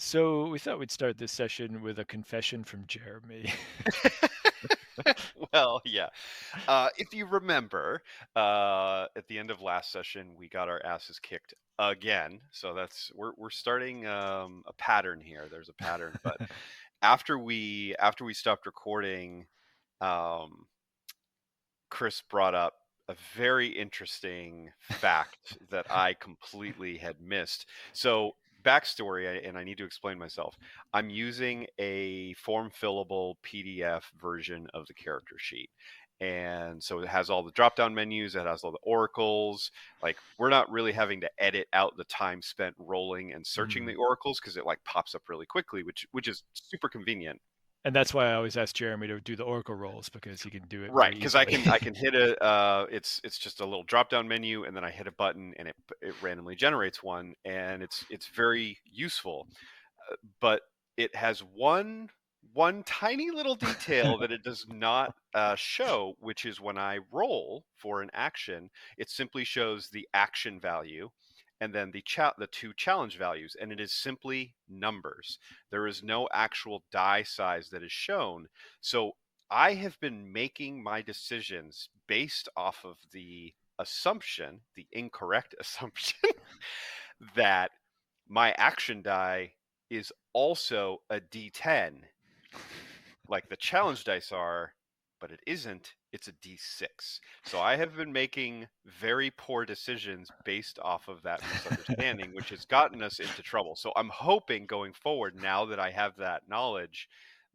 So we thought we'd start this session with a confession from Jeremy. Well, yeah. If you remember, at the end of last session, we got our asses kicked again. So we're starting a pattern here. There's a pattern, but after we stopped recording, um, Chris brought up a very interesting fact that I completely had missed. So, backstory, and I need to explain myself. I'm using a form fillable PDF version of the character sheet. And so it has all the drop down menus, it has all the oracles. Like, we're not really having to edit out the time spent rolling and searching the Mm. oracles because it like pops up really quickly, which is super convenient. And that's why I always ask Jeremy to do the Oracle rolls because he can do it Right, very because I easily. can hit a it's just a little drop down menu, and then I hit a button and it randomly generates one, and it's very useful. But it has one tiny little detail that it does not show, which is when I roll for an action, it simply shows the action value and then the two challenge values, and it is simply numbers. There is no actual die size that is shown. So I have been making my decisions based off of the assumption, the incorrect assumption, that my action die is also a D10, like the challenge dice are, but it isn't. It's a D6. So I have been making very poor decisions based off of that misunderstanding, which has gotten us into trouble. So I'm hoping going forward, now that I have that knowledge,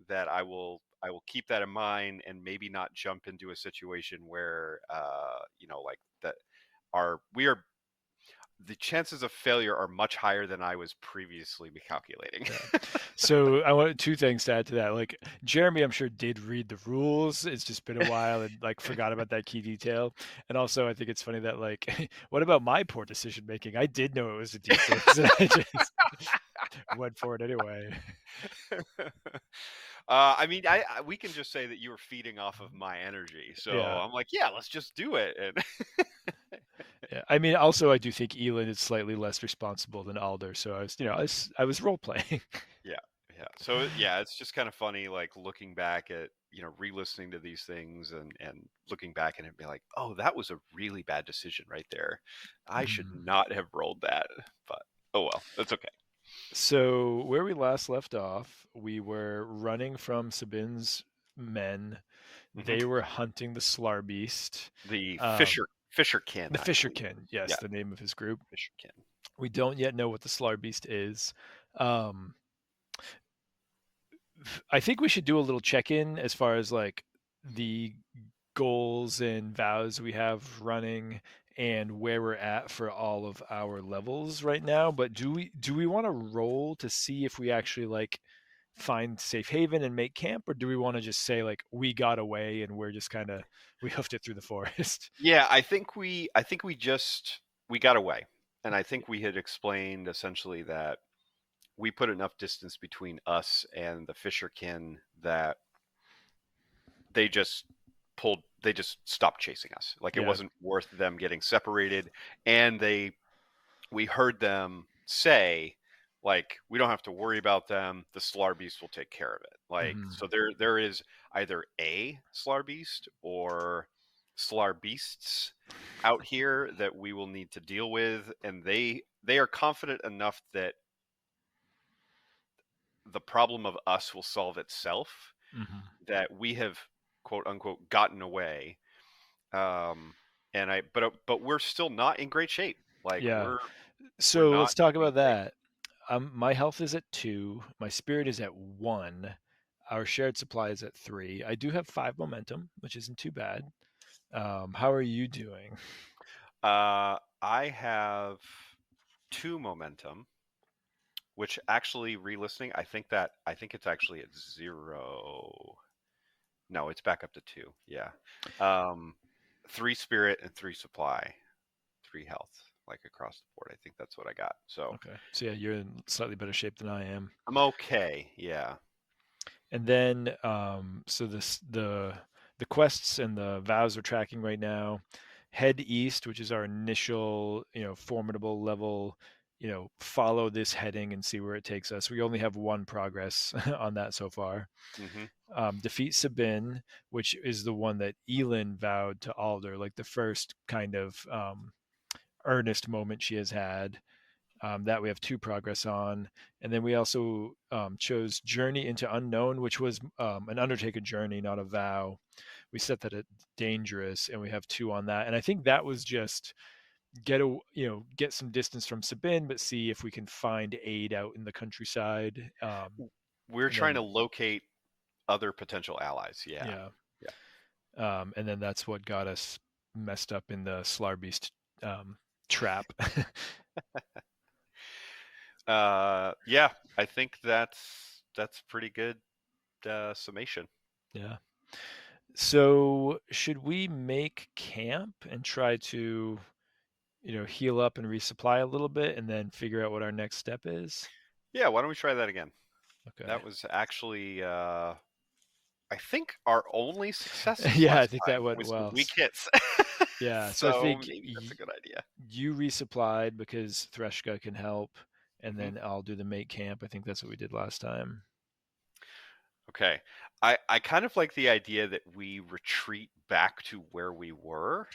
that I will keep that in mind and maybe not jump into a situation where like that are we are the chances of failure are much higher than I was previously calculating. Yeah. So I want two things to add to that. Like Jeremy, I'm sure did read the rules. It's just been a while and like forgot about that key detail. And also, I think it's funny that like, what about my poor decision making? I did know it was a D6, and I just went for it anyway. I mean, we can just say that you were feeding off of my energy. So Yeah. I'm like, yeah, let's just do it. And Yeah, I mean, also I do think Elin is slightly less responsible than Alder, so I was role playing. yeah, yeah. So yeah, it's just kind of funny, like looking back at re-listening to these things and looking back and it be like, oh, that was a really bad decision right there. I should Mm. not have rolled that. But oh well, that's okay. So where we last left off, we were running from Sabinn's men. Hmm. They were hunting the Slarbeast. The Um, Fisherkin, the I believe. Fisherkin, yes, Yeah, the name of his group. Fisherkin. We don't yet know what the Slarbeast is. Um, I think we should do a little check-in as far as like the goals and vows we have running and where we're at for all of our levels right now. But do we want to roll to see if we actually like find safe haven and make camp, or do we want to just say like we got away and we're just kind of we hoofed it through the forest? Yeah, I think we got away, and I think we had explained essentially that we put enough distance between us and the Fisherkin that they just they just stopped chasing us. Like it Yeah. wasn't worth them getting separated, and we heard them say, like, we don't have to worry about them. The Slar Beast will take care of it. Like, Hmm. so there is either a Slar Beast or Slar Beasts out here that we will need to deal with, and they are confident enough that the problem of us will solve itself, Hmm. that we have quote unquote gotten away. Um, and but we're still not in great shape. Like Yeah. we're So not let's talk doing about great. that. My health is at 2. My spirit is at 1. Our shared supply is at 3. I do have 5 momentum, which isn't too bad. How are you doing? I have two momentum, which actually re-listening, I think it's actually at 0. No, it's back up to 2. Yeah. Um, 3 spirit and 3 supply, 3 health, like across the board. I think that's what I got. So Okay. So yeah, you're in slightly better shape than I am. I'm okay. Yeah. And then so the quests and the vows we're tracking right now. Head east, which is our initial, formidable level. follow this heading and see where it takes us. We only have one progress on that so far. Mm-hmm. Defeat Sabinn, which is the one that Elin vowed to Alder, like the first kind of earnest moment she has had. That we have 2 progress on. And then we also chose Journey into Unknown, which was an Undertaker journey, not a vow. We set that at dangerous, and we have 2 on that. And I think that was just get some distance from Sabine, but see if we can find aid out in the countryside. We're And trying to then locate other potential allies. Yeah. yeah, Yeah. and then that's what got us messed up in the Slarbeast trap. Yeah, I think that's pretty good summation. Yeah. So should we make camp and try to heal up and resupply a little bit, and then figure out what our next step is? Yeah, why don't we try that again? Okay. That was actually I think our only successes Yeah, I last think time that went with some well. weak hits. Yeah, so I So think maybe that's a good idea. you resupplied because Threshka can help, and Hmm. then I'll do the mate camp. I think that's what we did last time. Okay. I kind of like the idea that we retreat back to where we were,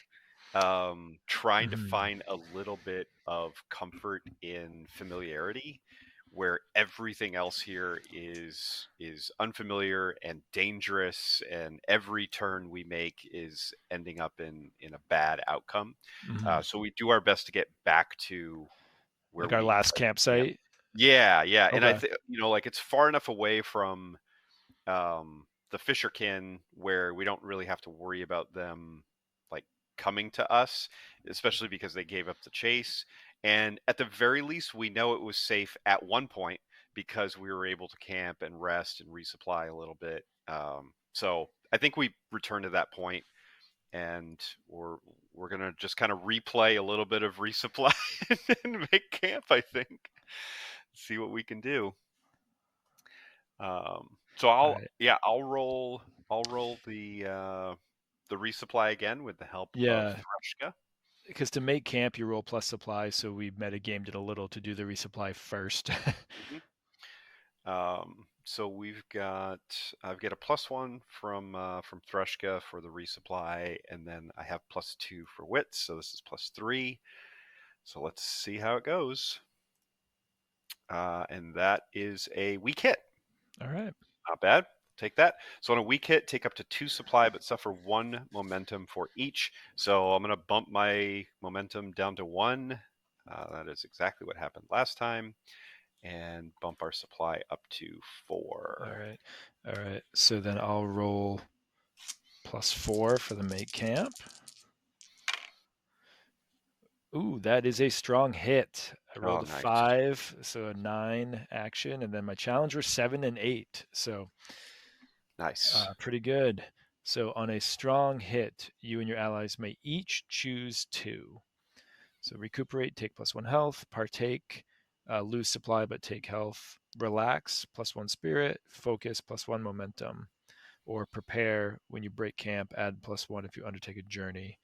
trying to Hmm. find a little bit of comfort in familiarity, where everything else here is unfamiliar and dangerous, and every turn we make is ending up in a bad outcome. Hmm. So we do our best to get back to where Like our we last like camp. campsite. Yeah, yeah, and I Okay. think like it's far enough away from the fisherkin where we don't really have to worry about them like coming to us, especially because they gave up the chase. And at the very least, we know it was safe at one point because we were able to camp and rest and resupply a little bit. So I think we return to that point, and we're gonna just kind of replay a little bit of resupply and make camp. I think see what we can do. So All right. I'll roll the resupply again with the help of Yeah, Threshka. because to make camp, you roll plus supply, so we metagamed it a little to do the resupply first. Hmm. So I've got a +1 from Threshka for the resupply, and then I have +2 for wits, so this is +3. So let's see how it goes. And that is a weak hit. All right. Not bad. Take that. So on a weak hit, take up to 2 supply, but suffer 1 momentum for each. So I'm going to bump my momentum down to 1. That is exactly what happened last time. And bump our supply up to All 4. right. All right. So then I'll roll +4 for the mate camp. Ooh, that is a strong hit. I Oh, rolled a nice. 5, so a 9 action, and then my challenge were 7 and 8, so Nice. pretty good. So on a strong hit, you and your allies may each choose 2. So recuperate, take +1 health, partake, lose supply but take health, relax, +1 spirit, focus, +1 momentum, or prepare when you break camp, add +1 if you undertake a journey.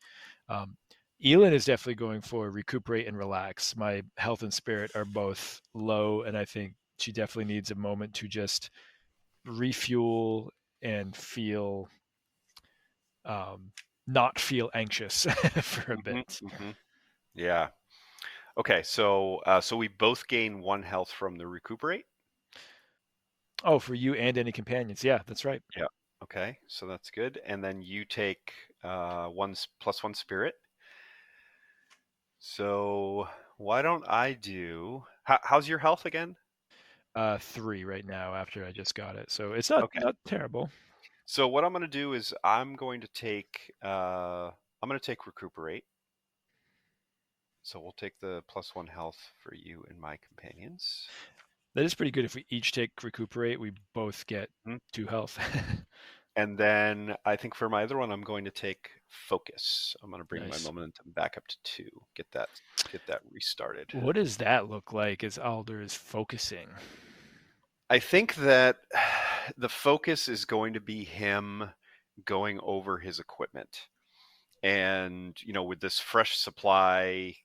Um, Elin is definitely going for recuperate and relax. My health and spirit are both low, and I think she definitely needs a moment to just refuel and feel not feel anxious for a Hmm. bit. Hmm. Yeah. Okay. So we both gain 1 health from the recuperate. Oh, for you and any companions. Yeah, that's right. Yeah. Okay. So that's good. And then you take +1 spirit. So why don't I do? How's your health again? 3 right now after I just got it. So it's not Okay. not terrible. So what I'm going to do is I'm going to take recuperate. So we'll take the +1 health for you and my companions. That is pretty good. If we each take recuperate, we both get Mhm. 2 health. And then I think for my other one, I'm going to take focus. I'm going to bring my Nice. momentum back up to 2. Get that restarted. What does that look like as Alder is focusing? I think that the focus is going to be him going over his equipment. And with this fresh supply,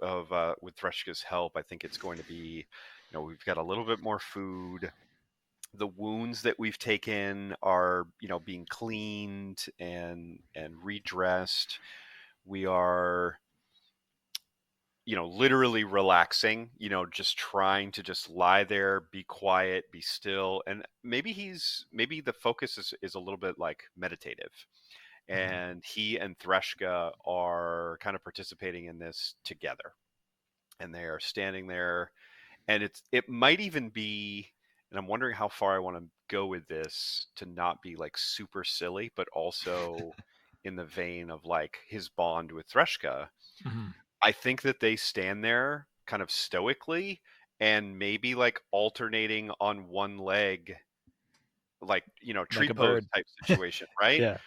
with Threshka's help, I think it's going to be, we've got a little bit more food. The wounds that we've taken are, being cleaned and redressed. We are, literally relaxing, just trying to just lie there, be quiet, be still. And maybe the focus is a little bit like meditative. Mhm. And he and Threshka are kind of participating in this together. And they are standing there, and it might even be, and I'm wondering how far I want to go with this to not be like super silly, but also in the vein of like his bond with Threshka. Mhm. I think that they stand there kind of stoically and maybe like alternating on one leg, like, Like tree a pose bird. type situation, right? Yeah.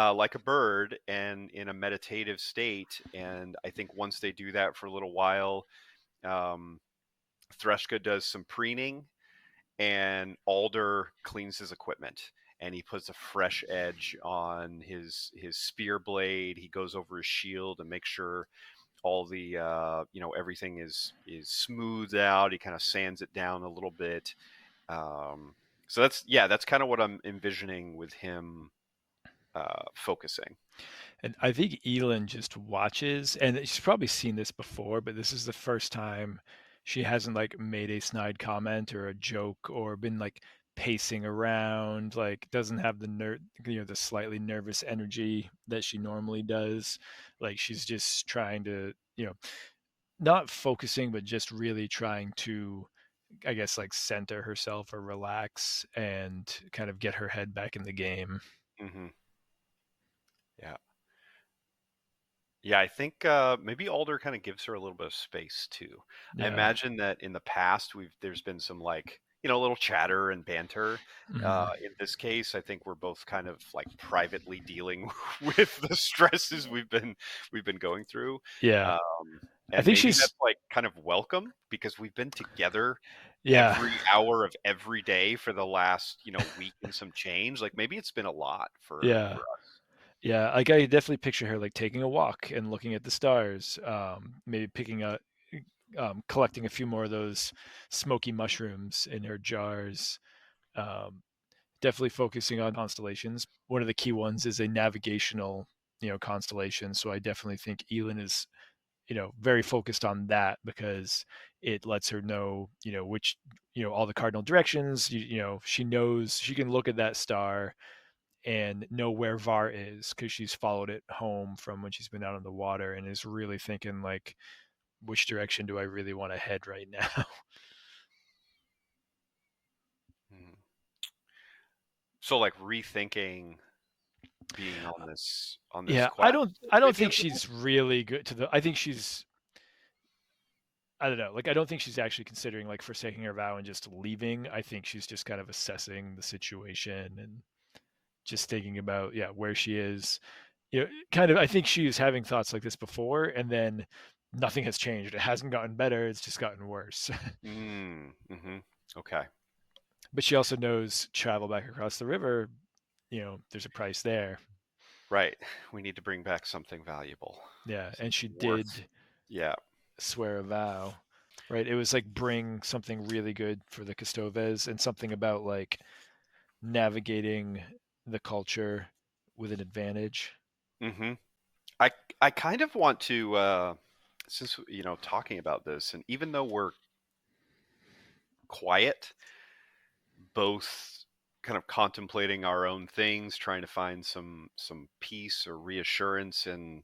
Like a bird and in a meditative state. And I think once they do that for a little while, um, Threshka does some preening, and Alder cleans his equipment, and he puts a fresh edge on his spear blade. He goes over his shield and makes sure all the everything is smoothed out. He kind of sands it down a little bit. Um, so that's kind of what I'm envisioning with him focusing. And I think Elin just watches, and she's probably seen this before, but this is the first time she hasn't like made a snide comment or a joke or been like pacing around, like doesn't have the slightly nervous energy that she normally does. Like she's just trying to, not focusing, but just really trying to, I guess, like center herself or relax and kind of get her head back in the game. Hmm. Yeah. Yeah, I think maybe Alder kind of gives her a little bit of space too. I Yeah. imagine that in the past there's been some like little chatter and banter. Hmm. In this case, I think we're both kind of like privately dealing with the stresses we've been going through, Yeah. um, I and think maybe she's, that's like kind of welcome because we've been together yeah. every hour of every day for the last week and some change. Like maybe it's been a lot for Yeah. us. Yeah. Like I definitely picture her like taking a walk and looking at the stars, maybe collecting a few more of those smoky mushrooms in her jars. Um, Definitely focusing on constellations. One of the key ones is a navigational, constellation. So I definitely think Elin is, very focused on that because it lets her know, which, all the cardinal directions. She knows she can look at that star and know where Var is because she's followed it home from when she's been out on the water and is really thinking like, which direction do I really want to head right now? Mhm. So like rethinking being on this Yeah, quest, I don't maybe a think little. she's really good to the. I think she's, I don't know. Like I don't think she's actually considering like forsaking her vow and just leaving. I think she's just kind of assessing the situation and just thinking about, yeah, where she is. Kind of I think she was having thoughts like this before and then nothing has changed. It hasn't gotten better, it's just gotten worse. Mm-hmm. Okay. But she also knows travel back across the river, there's a price there. Right. We need to bring back something valuable. Yeah, and she Worth. did Yeah. swear a vow, right? It was like bring something really good for the Castoves and something about like navigating the culture with an advantage. Mm-hmm. I kind of want to since talking about this, and even though we're quiet, both kind of contemplating our own things, trying to find some peace or reassurance in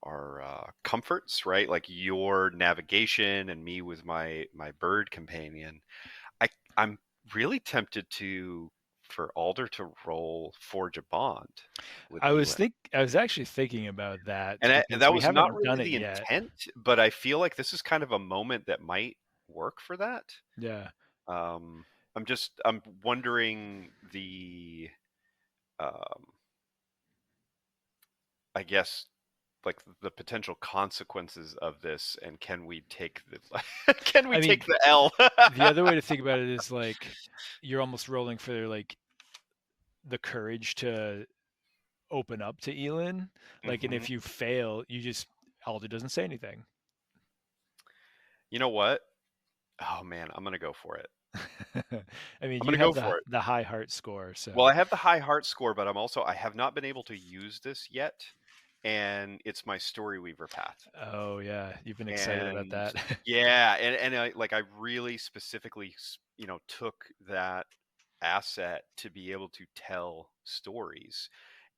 our comforts, right? Like your navigation and me with my bird companion. I I'm really tempted to for Alder to roll Forge a Bond with Elin. I was actually thinking about that And because that we was not haven't really done it the yet. intent, but I feel like this is kind of a moment that might work for that. Yeah. Um, I'm wondering um, I guess like the potential consequences of this, and can we take the can we I take mean, the L? the other way to think about it is like you're almost rolling for like the courage to open up to Elin. Like, and Hmm. if you fail, you just Alder doesn't say anything. You know what? Oh man, I'm gonna go for it. I mean, I'm you gonna go have for it. the high heart score, Well, so I have the high heart score, but I have not been able to use this yet, and it's my Story Weaver path. oh yeah, you've been excited about And that. yeah, and I really specifically took that asset to be able to tell stories.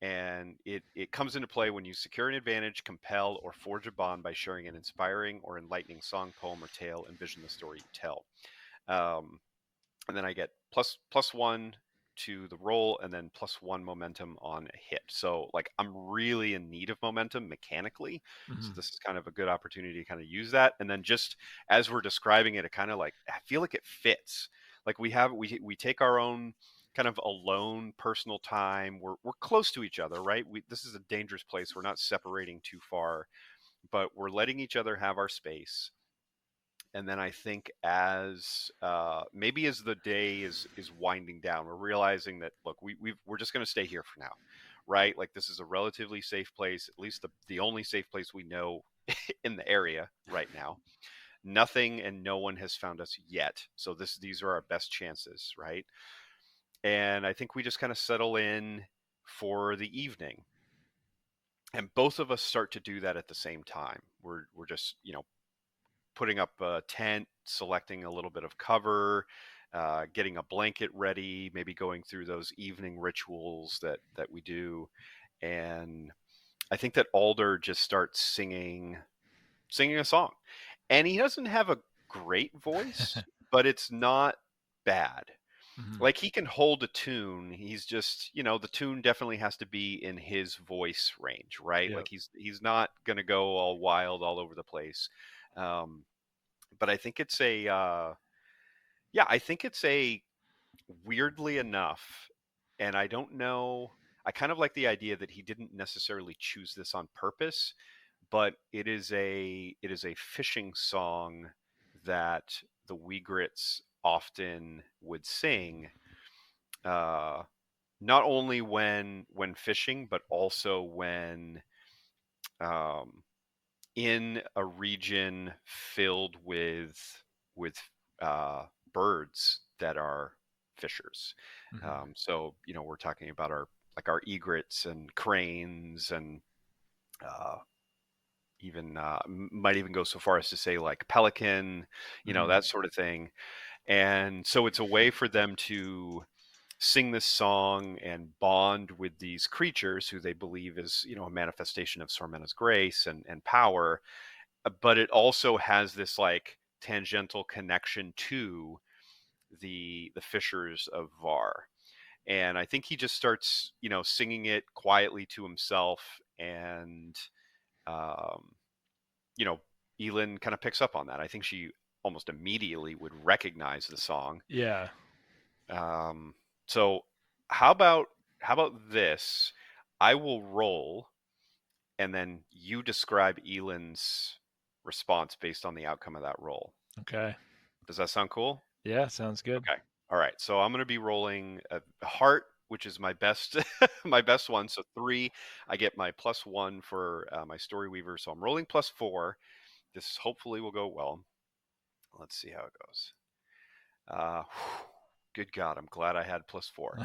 And it comes into play when you secure an advantage, compel, or forge a bond by sharing an inspiring or enlightening song, poem, or tale. Envision the story you tell. Um, and then I get plus one to the roll, and then plus one momentum on a hit. So like I'm really in need of momentum mechanically. So Mhm. this is kind of a good opportunity to kind of use that. And then just as we're describing it, it kind of like I feel like it fits. Like we take our own kind of alone personal time. We're close to each other, right? This is a dangerous place. We're not separating too far, but we're letting each other have our space. And then I think as maybe as the day is winding down, we're realizing that look, we're just going to stay here for now, right? Like this is a relatively safe place, at least the only safe place we know in the area right now. Nothing and no one has found us yet, so these are our best chances, right? And I think we just kind of settle in for the evening, and both of us start to do that at the same time. We're just putting up a tent, selecting a little bit of cover, getting a blanket ready, maybe going through those evening rituals that we do. And I think that Alder just starts singing a song. And he doesn't have a great voice, but it's not bad. Mhm. Like he can hold a tune. He's just, the tune definitely has to be in his voice range, right? Yep. Like he's not gonna go all wild all over the place. Um, but I think it's I think it's a weirdly enough, and I don't know. I kind of like the idea that he didn't necessarily choose this on purpose, but it is a fishing song that the Weegrits often would sing, uh, not only when fishing, but also when um, in a region filled with uh, birds that are fishers. Mhm. So we're talking about our egrets and cranes and uh, even might even go so far as to say like pelican, Mhm. that sort of thing. And so it's a way for them to sing this song and bond with these creatures who they believe is a manifestation of Sormena's grace and power, but it also has this like tangential connection to the fishers of Var. And I think he just starts singing it quietly to himself, and um you know Elin kind of picks up on that. I think she almost immediately would recognize the song. Yeah. So how about this? I will roll, and then you describe Elin's response based on the outcome of that roll. Okay. Does that sound cool? Yeah, sounds good. Okay. All right. So I'm going to be rolling a heart, which is my best, my best one. So 3, I get my plus 1 for my Story Weaver. So I'm rolling plus 4. This hopefully will go well. Let's see how it goes. Uh, good God, I'm glad I had plus 4.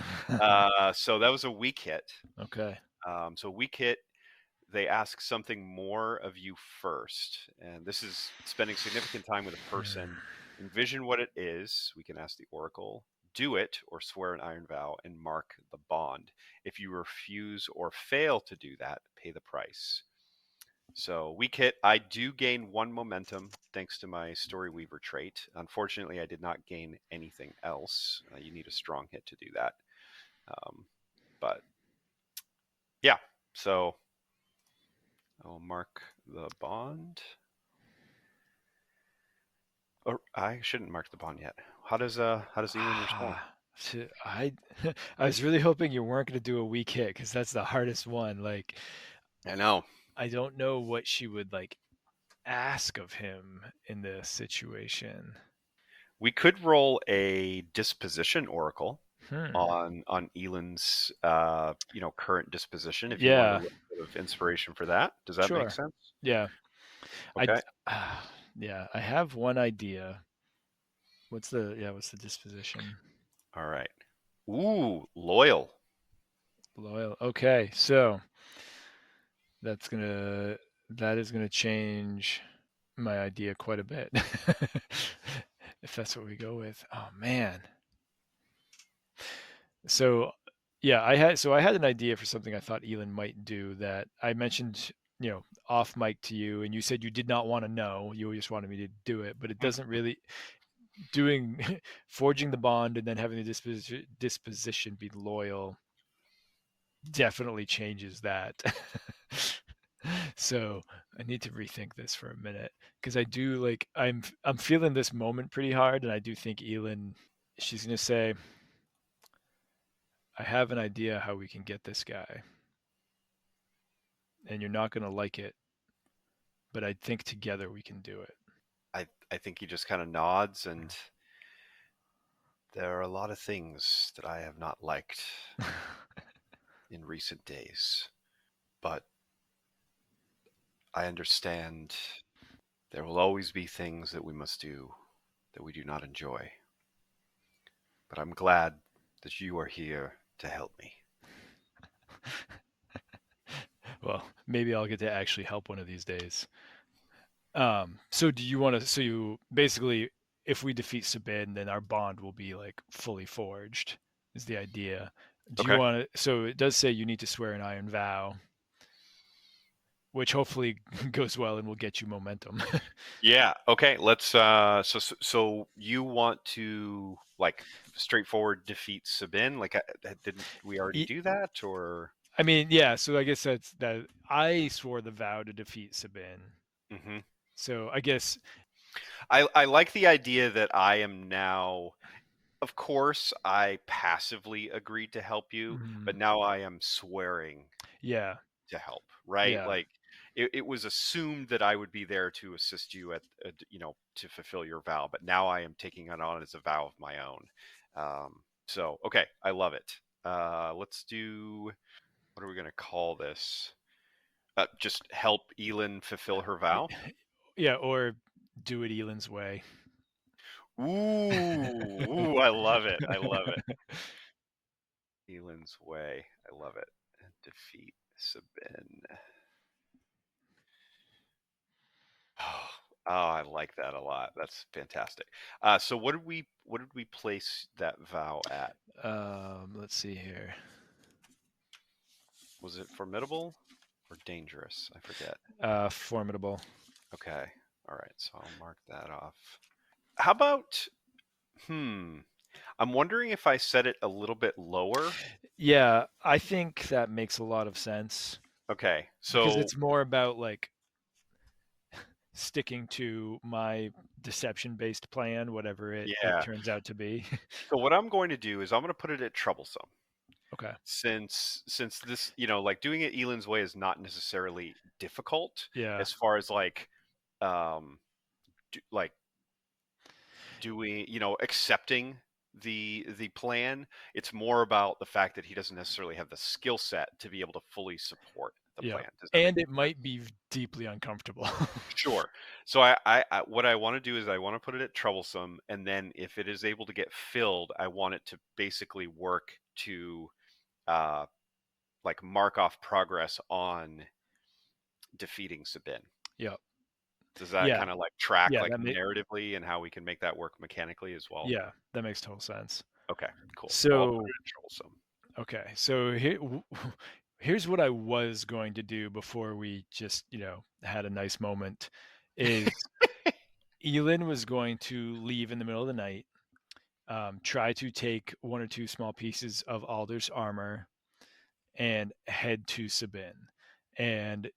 So that was a weak hit. Okay. So weak hit, they ask something more of you first. And this is spending significant time with a person. Envision what it is. We can ask the oracle. Do it or swear an iron vow and mark the bond. If you refuse or fail to do that, pay the price. So weak hit, I do gain 1 momentum thanks to my Story Weaver trait. Unfortunately, I did not gain anything else. You need a strong hit to do that. But yeah, so I'll mark the bond. Or I shouldn't mark the bond yet. How does Elin respond? I I was really hoping you weren't going to do a weak hit because that's the hardest one. Like, I know. I don't know what she would like ask of him in this situation. We could roll a disposition oracle. Hmm. on Elin's current disposition. If you wanted a Yeah. little bit of inspiration for that, does that make Sure. sense? Yeah. I. Okay. Yeah. I have one idea. What's the disposition? All right. Ooh, loyal. Loyal. Okay. So that's gonna that is gonna change my idea quite a bit. If that's what we go with. Oh man. So yeah, I had an idea for something I thought Elin might do that I mentioned, off mic to you, and you said you did not want to know. You just wanted me to do it, but it doesn't really doing forging the bond and then having the disposition be loyal definitely changes that. So I need to rethink this for a minute because I do like I'm feeling this moment pretty hard, and I do think Elin, she's gonna say, I have an idea how we can get this guy, and you're not gonna like it, but I think together we can do it. I think he just kind of nods, and there are a lot of things that I have not liked in recent days, but I understand there will always be things that we must do that we do not enjoy. But I'm glad that you are here to help me. Well, maybe I'll get to actually help one of these days. So do you want to? So you basically, if we defeat Sabin, then our bond will be like fully forged. Is the idea? Do you Okay. want to? So it does say you need to swear an iron vow, which hopefully goes well and will get you momentum. Yeah. Okay. Let's. So you want to like straightforward defeat Sabin? Like, didn't we already do that? Or. I mean, yeah. So I guess that's that. I swore the vow to defeat Sabin. Hmm. So I guess. I like the idea that I am now. Of course, I passively agreed to help you, but Mm, now I am swearing yeah. to help, right? Yeah. Like it was assumed that I would be there to assist you to fulfill your vow, but now I am taking it on as a vow of my own. So okay, I love it. Let's do, what are we going to call this? Just help Elin fulfill her vow. Yeah. Or do it Elin's way. Ooh, I love it. I love it. Elin's way. I love it. Defeat Sabin. Oh, I like that a lot. That's fantastic. So what did we place that vow at? Let's see here. Was it formidable or dangerous? I forget. Formidable. Okay. All right. So I'll mark that off. How about I'm wondering if I set it a little bit lower. Yeah, I think that makes a lot of sense Okay. because So it's more about like sticking to my deception-based plan, whatever it yeah. turns out to be. So what I'm going to do is I'm going to put it at troublesome. Okay. Since this, like doing it Elin's way is not necessarily difficult Yeah. as far as like um like doing, accepting the plan. It's more about the fact that he doesn't necessarily have the skill set to be able to fully support the Yeah. plan. Does that make And it might sense? be deeply uncomfortable. Sure. So I what I want to do is I want to put it at troublesome, and then if it is able to get filled, I want it to basically work to uh like mark off progress on defeating Sabin. Yeah. Does that Yeah. kind of like track Yeah, like narratively and how we can make that work mechanically as well? that makes total sense. Okay, cool. So I'll put So, it in troublesome. okay. So here's what I was going to do before we just, had a nice moment is Elin was going to leave in the middle of the night, try to take one or two small pieces of Alder's armor and head to Sabin. And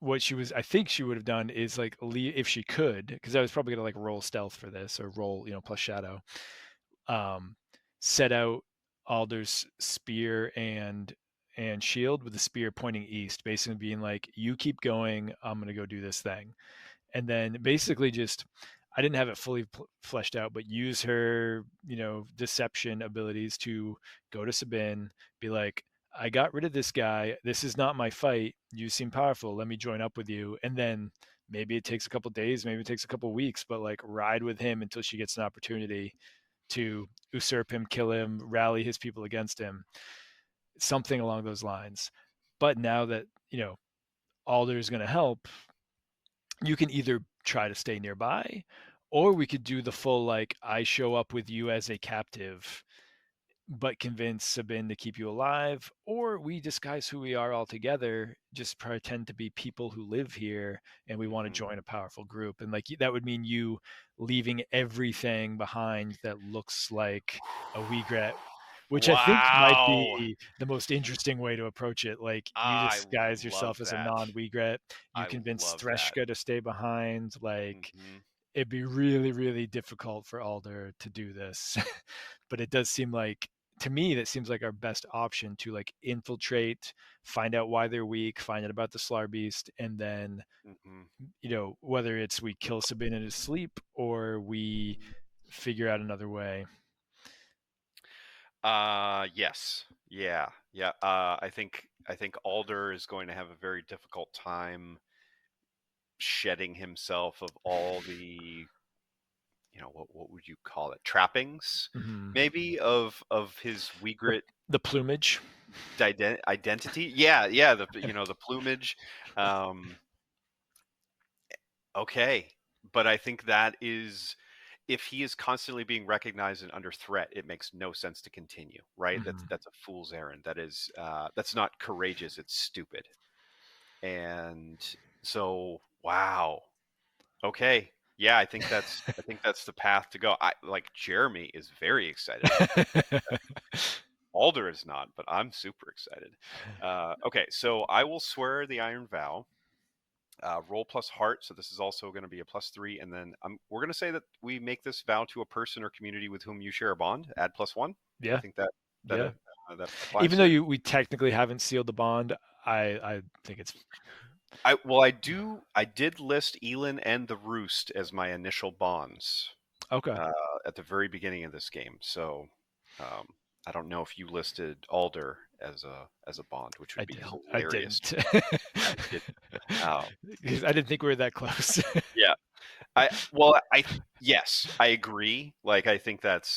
what I think she would have done is like leave if she could, because I was probably gonna like roll stealth for this or roll, plus shadow. Um, Set out Alder's spear and shield with the spear pointing east, basically being like, "You keep going. I'm gonna go do this thing." And then basically just I didn't have it fully fleshed out, but use her, deception abilities to go to Sabinn, be like, I got rid of this guy. This is not my fight. You seem powerful. Let me join up with you. And then maybe it takes a couple days, maybe it takes a couple weeks, but like ride with him until she gets an opportunity to usurp him, kill him, rally his people against him, something along those lines. But now that, Alder is going to help, you can either try to stay nearby, or we could do the full like I show up with you as a captive but convince Sabin to keep you alive, or we disguise who we are altogether, just pretend to be people who live here and we want to Hmm. join a powerful group. And like that would mean you leaving everything behind that looks like a Wheatgrat, which I think might Wow. be the most interesting way to approach it. Like you I disguise love yourself as a that. non-Wheatgrat, you I convince love that. Threshka to stay behind. Like Hmm. it'd be really, really difficult for Alder to do this. But it does seem like, to me, that seems like our best option to like infiltrate, find out why they're weak, find out about the Slar Beast, and then, Hmm. whether it's we kill Sabine in his sleep or we figure out another way. Yes. Yeah. Yeah. I think Alder is going to have a very difficult time shedding himself of all the, what would you call it? Trappings, Mm-hmm. maybe of his The, Wegrit the plumage. identity. Yeah, yeah, the plumage. Um okay. But I think that is, if he is constantly being recognized and under threat, it makes no sense to continue, right? That's Mm-hmm. that's a fool's errand. That's not courageous, it's stupid. And so, wow. Okay. Yeah, I think that's the path to go. I like Jeremy is very excited about this. Alder is not, but I'm super excited. Okay, so I will swear the Iron Vow. Roll plus heart, so this is also going to be a +3, and then we're going to say that we make this vow to a person or community with whom you share a bond. Add +1. I Yeah, think that that yeah. that applies Even though here. we technically haven't sealed the bond, I think it's I did list Elin and the Roost as my initial bonds okay. uh, at the very beginning of this game. So um, I don't know if you listed Alder as a bond, which I would be didn't. I hilarious. didn't. Yeah, you did. Um, Because I didn't think we were that close. yeah, well, yes, I agree. Like, I think that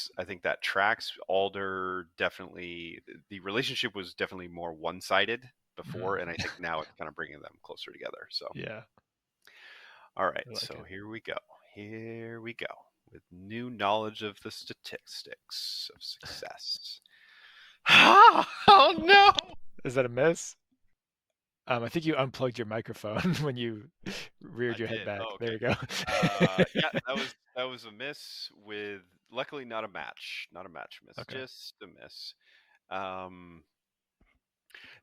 tracks. Alder definitely, the relationship was definitely more one-sided before, Mhm. and I think now it's kind of bringing them closer together. So, Yeah, all right, I like so it. here we go. Here we go with new knowledge of the statistics of success. Oh no! Is that a miss? I think you unplugged your microphone when you I reared your head did. back. Oh, There okay. you go. Yeah, that was a miss with, luckily, not a match. Not a match miss. Okay. Just a miss. Um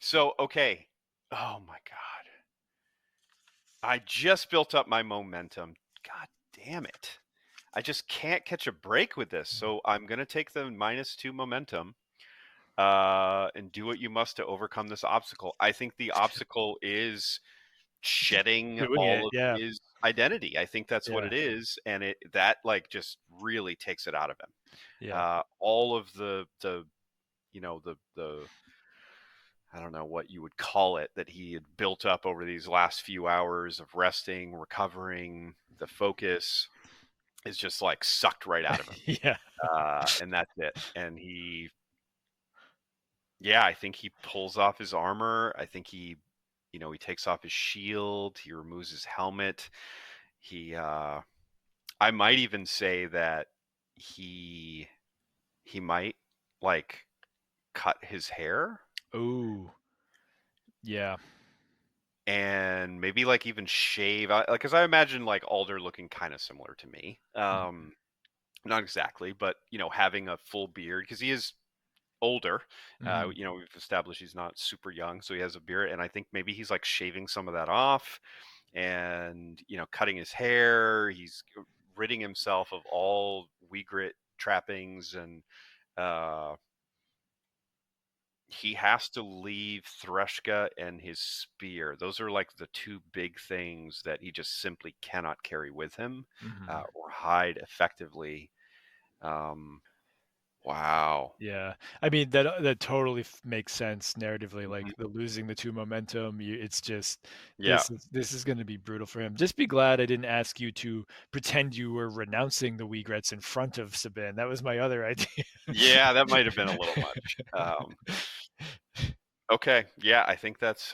so okay. Oh my god. I just built up my momentum. God damn it. I just can't catch a break with this. So I'm going to take the -2 momentum and do what you must to overcome this obstacle. I think the obstacle is Just shedding doing it. all of Yeah. his identity. I think that's what Yeah. it is, and that like just really takes it out of him. Yeah. All of the I don't know what you would call it, that he had built up over these last few hours of resting, recovering, the focus is just like sucked right out of him. Yeah. And that's it. And yeah, I think he pulls off his armor. I think he takes off his shield. He removes his helmet. I might even say that he might like cut his hair Ooh. Yeah. and maybe like even shave, like, because I imagine like Alder looking kind of similar to me. Mhm. Not exactly, but having a full beard, because he is older. Mhm. We've established he's not super young, so he has a beard, and I think maybe he's like shaving some of that off, and cutting his hair. He's ridding himself of all Wegrit trappings, and uh, he has to leave Threshka and his spear. Those are like the two big things that he just simply cannot carry with him Mhm. or hide effectively. Um, wow. Yeah. I mean, that totally makes sense narratively, Mhm. like, the losing the 2 momentum, it's just Yeah. this is gonna be brutal for him. Just be glad I didn't ask you to pretend you were renouncing the Weegrets in front of Sabinn. That was my other idea. Yeah, that might have been a little much. Okay. Yeah, I think that's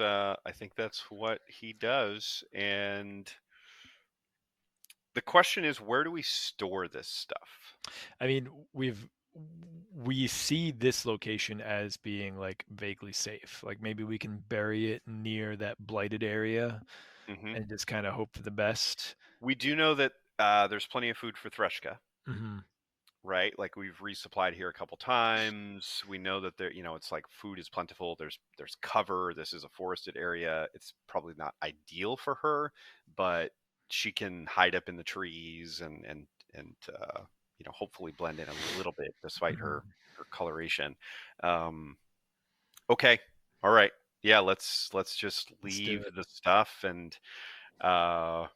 what he does. And the question is, where do we store this stuff? I mean, we see this location as being, like, vaguely safe. Like, maybe we can bury it near that blighted area Hmm. and just kinda hope for the best. We do know that there's plenty of food for Threshka, Mhm. right? Like we've resupplied here a couple times. We know that there, it's like food is plentiful. There's cover. This is a forested area. It's probably not ideal for her, but she can hide up in the trees and hopefully blend in a little bit despite her Mhm. her coloration. Um, okay, all right, yeah. Let's just Let's do leave it. the stuff and uh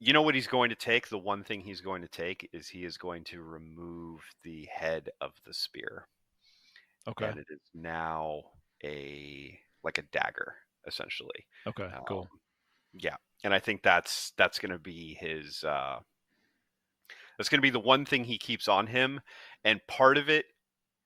you know what he's going to take? The one thing he's going to take is he is going to remove the head of the spear, Okay. and it is now a like a dagger, essentially. Okay, Um, cool. yeah, and I think that's going to be his. That's going to be the one thing he keeps on him, and part of it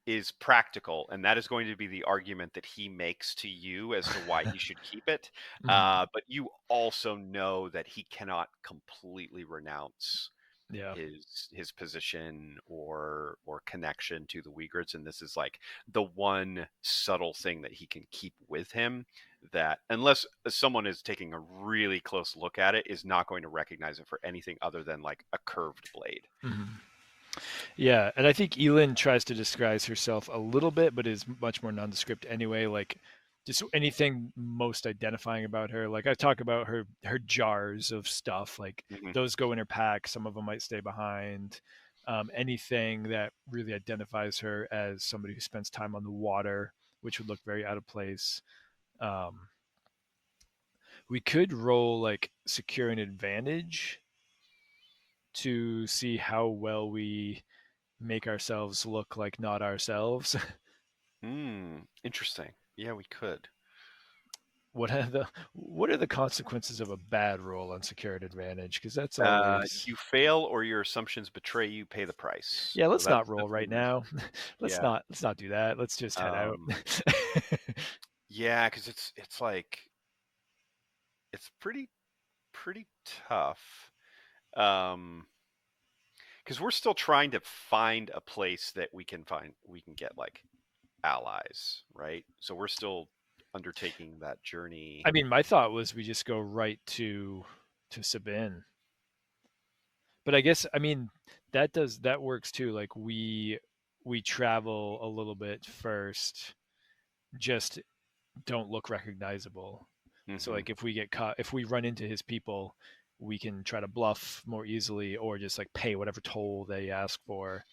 is practical, and that is going to be the argument that he makes to you as to why he should keep it. Mhm. But you also know that he cannot completely renounce Yeah. his position or connection to the Uyghurs, and this is like the one subtle thing that he can keep with him that unless someone is taking a really close look at it is not going to recognize it for anything other than like a curved blade. Mhm. Yeah, and I think Elin tries to disguise herself a little bit, but is much more nondescript anyway. Like, just anything most identifying about her. Like I talk about her jars of stuff. Like Hmm. those go in her pack. Some of them might stay behind. Anything that really identifies her as somebody who spends time on the water, which would look very out of place. Um, we could roll like secure an advantage to see how well we make ourselves look like not ourselves. Interesting. Yeah, we could. What are the consequences of a bad roll on secured advantage? Because that's always You fail or your assumptions betray you, pay the price. yeah. So Let's not that's roll that's right one reason. now. Yeah. Let's not do that. Let's just head out. Um, yeah, because it's like it's pretty tough. Um, because we're still trying to find a place that we can get like allies, right? So we're still undertaking that journey. I mean, my thought was we just go right to Sabin, but I guess I mean that works too. Like we travel a little bit first, just don't look recognizable. So Hmm. like if we get caught, if we run into his people, we can try to bluff more easily, or just like pay whatever toll they ask for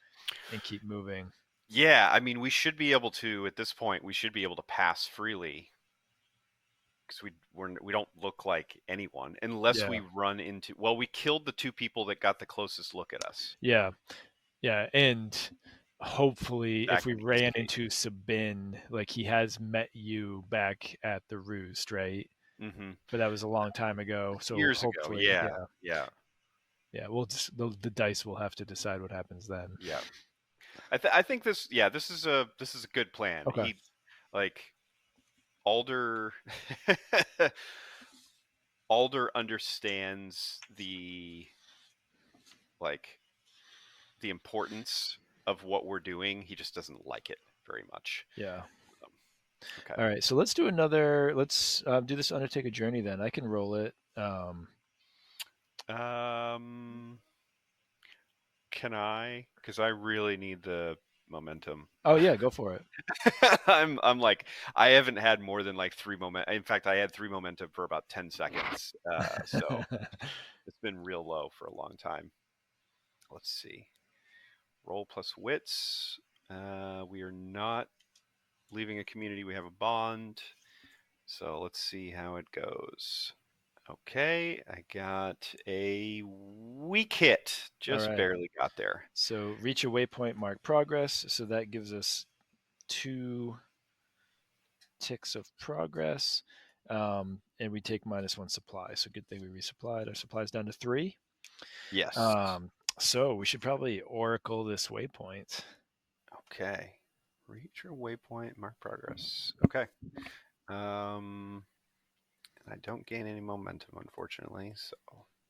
and keep moving. Yeah, I mean, we should be able to at this point. We should be able to pass freely because we don't look like anyone unless Yeah, we run into. Well, we killed the two people that got the closest look at us. yeah, yeah, and hopefully, if That we can ran escape. into Sabin, like he has met you back at the Roost, right? Hmm. But that was a long time ago, so Years ago. hopefully, Yeah, yeah, yeah, yeah, we'll just the dice will have to decide what happens then. yeah. I think this. Yeah, this is a good plan. Okay. He like Alder. Alder understands like the importance of what we're doing. He just doesn't like it very much. Yeah. Um, okay. All right, so let's do another. Let's do this Undertake a Journey then. I can roll it. Um, can I? Because I really need the momentum. Oh yeah, go for it. I'm like I haven't had more than like three moment. In fact, I had three momentum for about 10 seconds. So it's been real low for a long time. Let's see. Roll plus wits. We are not leaving a community. We have a bond. So let's see how it goes. Okay, I got a weak hit. All Just right. barely got there. So reach a waypoint, mark progress. So that gives us 2 ticks of progress. And we take -1 supply. So good thing we resupplied. Our supply is down to 3. Yes. So we should probably oracle this waypoint. Okay. Reach your waypoint, mark progress. Okay. I don't gain any momentum, unfortunately, so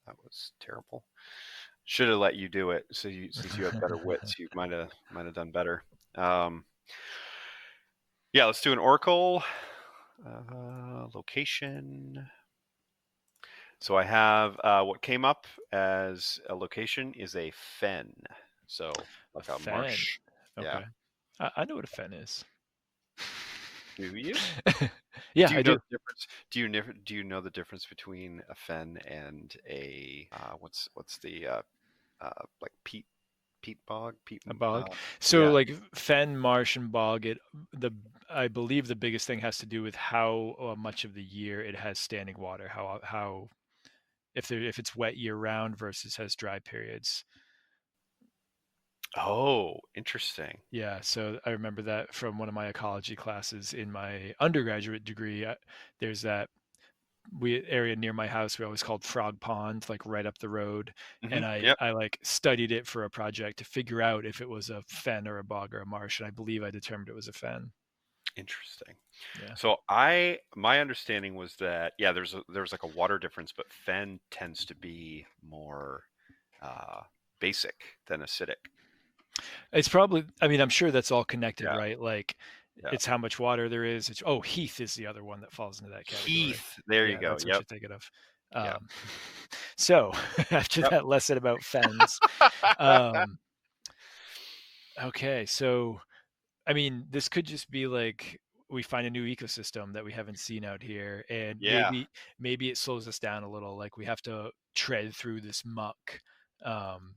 that was terrible. Should have let you do it. So since you have better wits, you might have done better. Yeah, let's do an oracle. Location. So I have what came up as a location is a fen. So A like a fen. marsh. Yeah. Okay. I know what a fen is. Do you? Yeah, Do you I know do. the difference? Do you know the difference between a fen and a what's the like peat bog peat A bog. So yeah. like fen, marsh, and bog. I believe the biggest thing has to do with how much of the year it has standing water. How if it's wet year round versus has dry periods. Oh, interesting. Yeah, so I remember that from one of my ecology classes in my undergraduate degree. There's that area near my house we always called Frog Pond, like right up the road, and I Yep. I like studied it for a project to figure out if it was a fen or a bog or a marsh, and I believe I determined it was a fen. Interesting. Yeah. So my understanding was that yeah, there's like a water difference, but fen tends to be more uh, basic than acidic. It's probably, I mean, I'm sure that's all connected, Yeah, right? Like yeah. it's how much water there is. Oh, heath is the other one that falls into that category. Heath. There you Yeah, go. that's what Yep. you're thinking of. Yep. Um, so after Yep. that lesson about fens, um, okay, so I mean, this could just be like we find a new ecosystem that we haven't seen out here, and Yeah. maybe it slows us down a little. Like we have to tread through this muck. Um,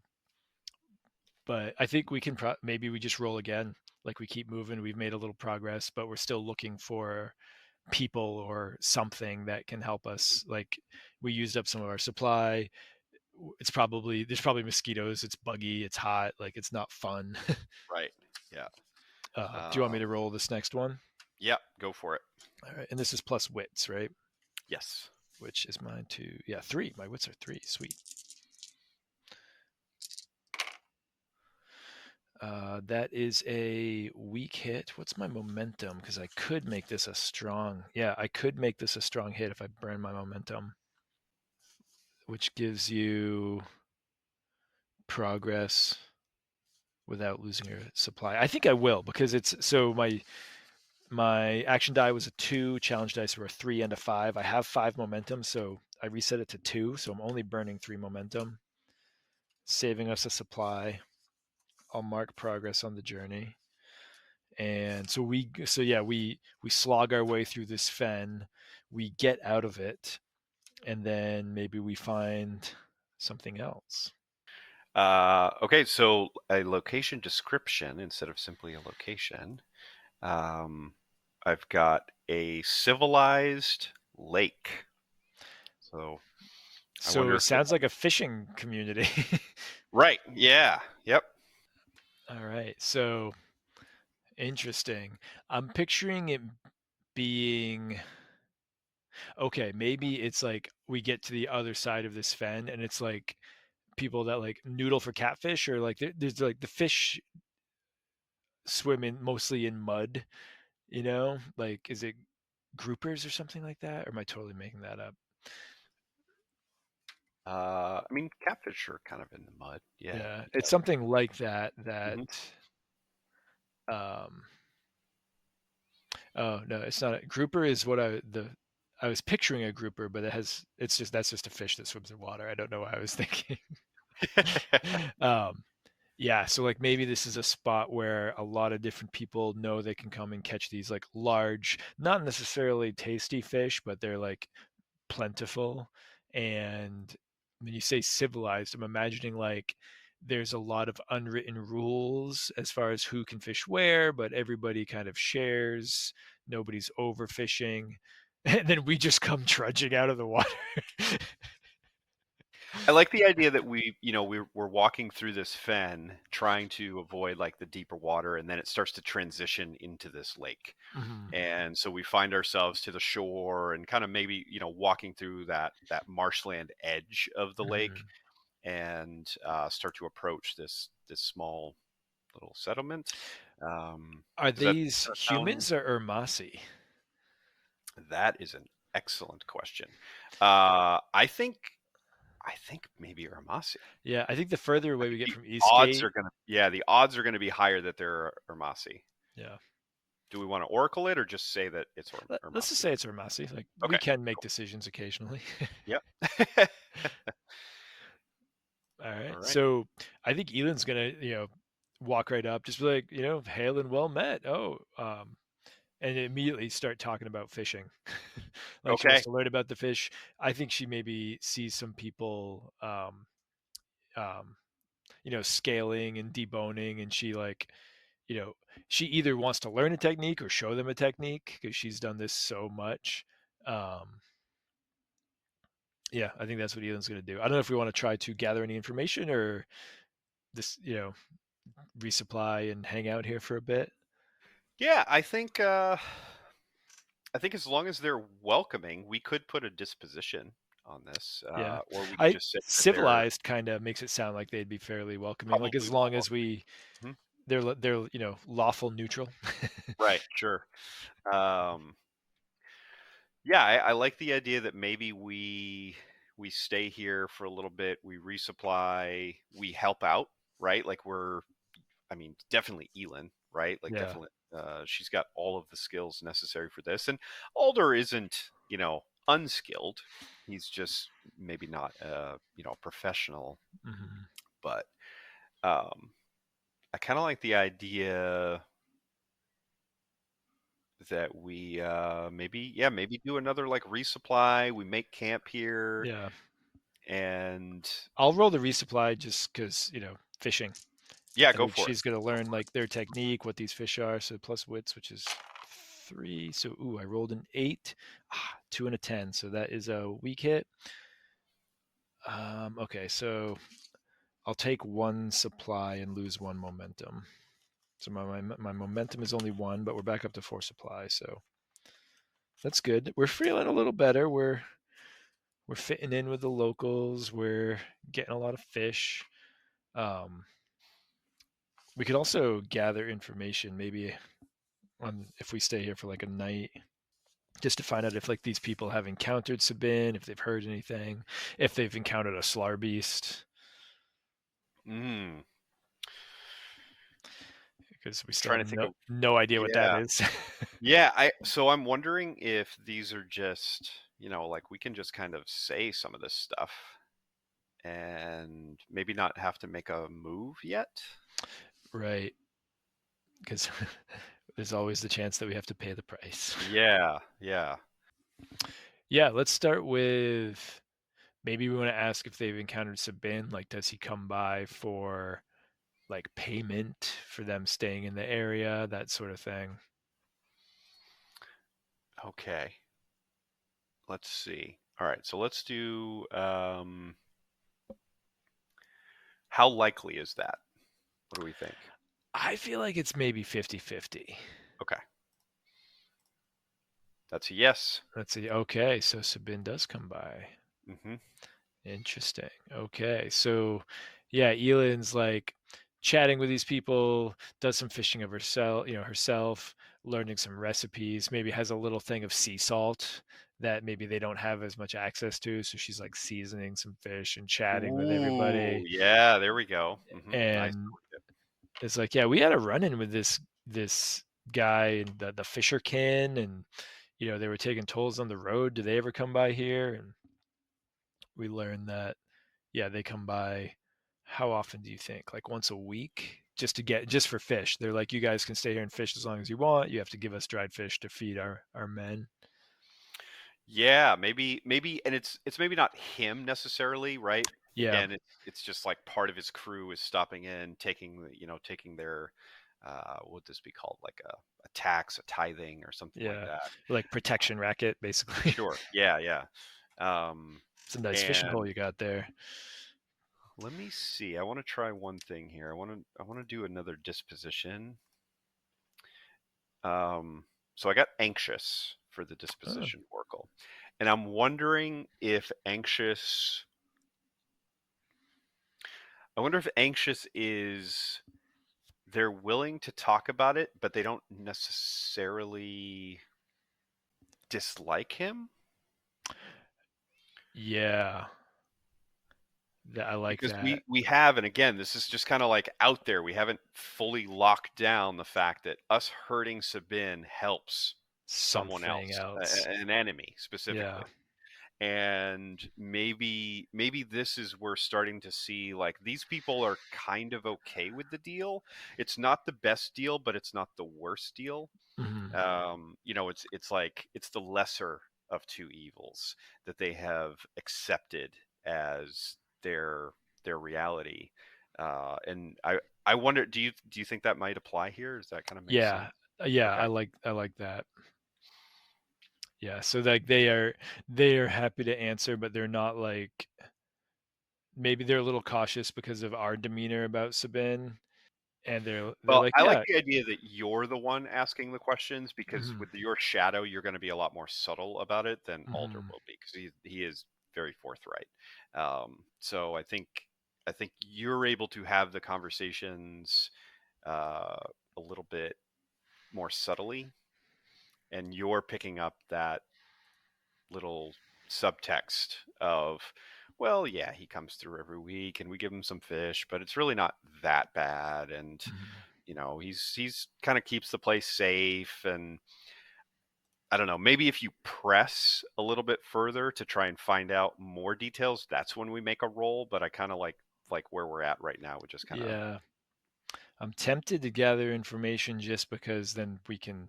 but I think we can maybe we just roll again. Like we keep moving. We've made a little progress, but we're still looking for people or something that can help us. Like we used up some of our supply. There's probably mosquitoes. It's buggy. It's hot. Like it's not fun. Right. Yeah. Do you want me Um, to roll this next one? yep. Go for it. All right, and this is plus wits, right? Yes. Which is mine too. Yeah, 3. My wits are 3. Sweet. That is a weak hit. What's my momentum? Because I could make this a strong. Yeah, I could make this a strong hit if I burn my momentum, which gives you progress without losing your supply. I think I will because it's so my action die was a 2, challenge dice were a 3 and a 5. I have 5 momentum, so I reset it to 2, so I'm only burning 3 momentum, saving us a supply. I'll mark progress on the journey. And so yeah, we slog our way through this fen, we get out of it, and then maybe we find something else. Okay. So a location description instead of simply a location. Um, I've got a civilized lake. So I So wonder it if it. sounds like a fishing community. Right. Yeah. Yep. All right, so interesting. I'm picturing it being okay, maybe it's like we get to the other side of this fen and it's like people that like noodle for catfish, or like there's like the fish swim in mostly in mud, like is it groupers or something like that, or am I totally making that up? I mean, catfish are kind of in the mud. Yeah. Yeah, Yeah. it's something like that. Hmm. um oh no, it's not. A grouper is what I was picturing a grouper, but that's just a fish that swims in water. I don't know what I was thinking. um yeah, so like maybe this is a spot where a lot of different people know they can come and catch these like large, not necessarily tasty fish, but they're like plentiful. And when you say civilized, I'm imagining like there's a lot of unwritten rules as far as who can fish where, but everybody kind of shares. Nobody's overfishing. And then we just come trudging out of the water. I like the idea that we're walking through this fen, trying to avoid like the deeper water, and then it starts to transition into this lake. Mhm. And so we find ourselves to the shore and kind of maybe, walking through that marshland edge of the lake, Mhm. and start to approach this small little settlement. Are Does that these sound? humans or Urmasi? That is an excellent question. I think maybe Urmasi. Yeah, I think the further I away we think get the from odds are Eastgate, gonna yeah, the odds are gonna be higher that they're Urmasi. yeah. Do we want to oracle it or just say that it's Let's just Urmasi? say it's Urmasi. Like we Okay, can make cool. decisions occasionally. Yep. All right. All right. So I think Elin's gonna, walk right up, just be like, hail and well met. Oh, and immediately start talking about fishing. Like she wants Okay. to learn about the fish. I think she maybe sees some people, um, scaling and deboning, and she like, you know, she either wants to learn a technique or show them a technique because she's done this so much. Um, yeah, I think that's what Elin's going to do. I don't know if we want to try to gather any information or this, resupply and hang out here for a bit. Yeah, I think as long as they're welcoming, we could put a disposition on this, Yeah, or we could I just say that they're civilized kind of makes it sound like they'd be fairly welcoming. Like as probably long as almost. we Mhm. they're lawful neutral. Right. Sure. Um, Yeah, I like the idea that maybe we stay here for a little bit, we resupply, we help out, right? Like I mean, definitely Elin, right? Like Yeah. definitely, she's got all of the skills necessary for this, and Alder isn't, unskilled. He's just maybe not, a professional, Hmm. but um, I kind of like the idea that we maybe do another like resupply. We make camp here Yeah. and I'll roll the resupply just because, fishing. yeah, I go think for it. she's gonna Go learn for it. like their technique, what these fish are. So plus wits, which is 3. So I rolled an 8, 2 and a 10. So that is a weak hit. Okay, so I'll take 1 supply and lose 1 momentum. So my momentum is only 1, but we're back up to 4 supply. So that's good. We're feeling a little better. We're fitting in with the locals. We're getting a lot of fish. Um, we could also gather information maybe on if we stay here for like a night, just to find out if like these people have encountered Sabinn, if they've heard anything, if they've encountered a Slar beast, Mm, because we still trying have to think of no idea what that yeah. is. Yeah, so I'm wondering if these are just, like we can just kind of say some of this stuff and maybe not have to make a move yet. Right, because there's always the chance that we have to pay the price. Yeah, yeah. Yeah, let's start with maybe we want to ask if they've encountered Sabin. Like, does he come by for like payment for them staying in the area, that sort of thing? Okay. Let's see. All right, so let's do how likely is that? What do we think? I feel like it's maybe 50-50. Okay. That's a yes. Let's see. Okay, so Sabin does come by. Mm-hmm. Interesting. Okay. So, yeah, Elin's like chatting with these people, does some fishing of herself, learning some recipes, maybe has a little thing of sea salt that maybe they don't have as much access to. So she's like seasoning some fish and chatting with Ooh, everybody. yeah, there we go. Nice. And it's like, yeah, we had a run in with this guy and the fisherkin, and they were taking tolls on the road. Do they ever come by here? And we learned that, yeah, they come by. How often do you think? Like once a week, just for fish. They're like, you guys can stay here and fish as long as you want. You have to give us dried fish to feed our men. Yeah, maybe, and it's maybe not him necessarily, right? Yeah. and it's just like part of his crew is stopping in, taking their what would this be called, like a tax, a tithing, or something like Yeah. that. Like protection racket, basically. Sure. Yeah, yeah. Um, It's a nice fishing pole and you got there. let me see. I want to try one thing here. I want to do another disposition. So I got anxious for the Oh, disposition oracle, and I'm wondering if anxious. I wonder if anxious is they're willing to talk about it, but they don't necessarily dislike him. yeah. I like Because that. we have, and again, this is just kind of like out there. We haven't fully locked down the fact that us hurting Sabinn helps someone Something else, else. an enemy Yeah. specifically. And maybe this is we're starting to see like these people are kind of okay with the deal. It's not the best deal, but it's not the worst deal. Mhm. It's like it's the lesser of two evils that they have accepted as their their reality. And I wonder, do you think that might apply here? Does that kind of make sense? Yeah. Yeah, Okay. I like that. Yeah, so like they are happy to answer, but they're not like, maybe they're a little cautious because of our demeanor about Sabin, and they're Well, like, I like yeah. the idea that you're the one asking the questions because Mhm. with your shadow, you're going to be a lot more subtle about it than Alder Mhm. will be because he is very forthright. So I think you're able to have the conversations a little bit more subtly, and you're picking up that little subtext of, well, yeah, he comes through every week, and we give him some fish, but it's really not that bad, and Mhm. he's kind of keeps the place safe. And I don't know, maybe if you press a little bit further to try and find out more details, that's when we make a roll. But I kind of like where we're at right now, we just kind of. Yeah. I'm tempted to gather information just because then we can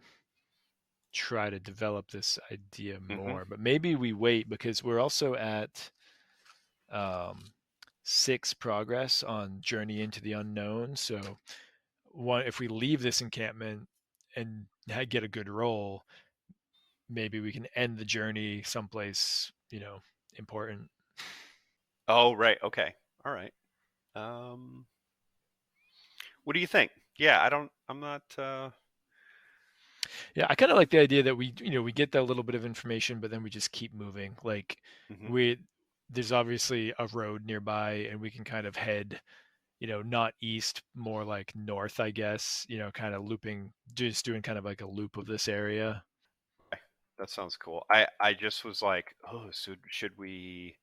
try to develop this idea Hmm. more. But maybe we wait because we're also at um, 6 progress on Journey into the Unknown. So one, if we leave this encampment and get a good roll, maybe we can end the journey someplace, important. Oh, right. Okay. All right. um what do you think? Yeah, I'm not Yeah, I kind of like the idea that we get that little bit of information, but then we just keep moving. Like mhm. we, there's obviously a road nearby, and we can kind of head, not east, more like north, I guess. Kind of looping, just doing kind of like a loop of this area. Okay, that sounds cool. I just was like, oh, so should we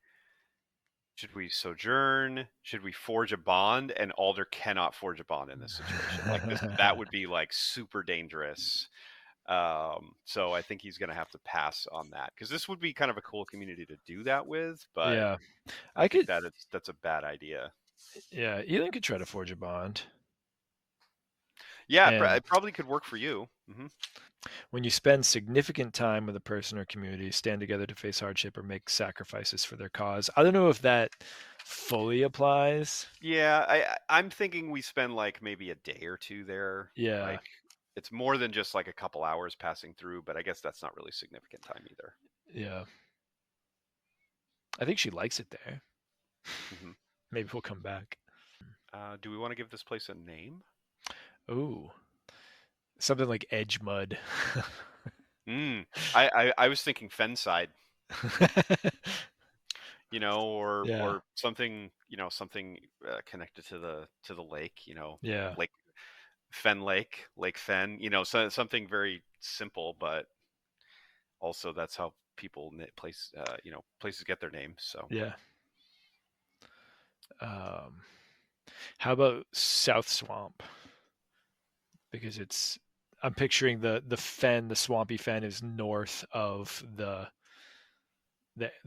sojourn? Should we forge a bond? And Alder cannot forge a bond in this situation. Like that would be like super dangerous. So I think he's going to have to pass on that because this would be kind of a cool community to do that with. But Yeah, I I think could. that's a bad idea. Yeah, Elin could try to forge a bond. Yeah, And it probably could work for you. Hmm. when you spend significant time with a person or community, stand together to face hardship or make sacrifices for their cause. I don't know if that fully applies. Yeah, I'm thinking we spend like maybe a day or two there. Yeah, Like it's more than just like a couple hours passing through, but I guess that's not really significant time either. yeah. I think she likes it there. Hmm. Maybe we'll come back. Do we want to give this place a name? Ooh, something like Edge Mud. Mm. I was thinking Fenside, Yeah, or something, something connected to the lake, yeah, Lake Lake Fen, so something very simple, but also that's how places get their names. So yeah. Um, how about South Swamp? Because I'm picturing the fen, the swampy fen, is north of the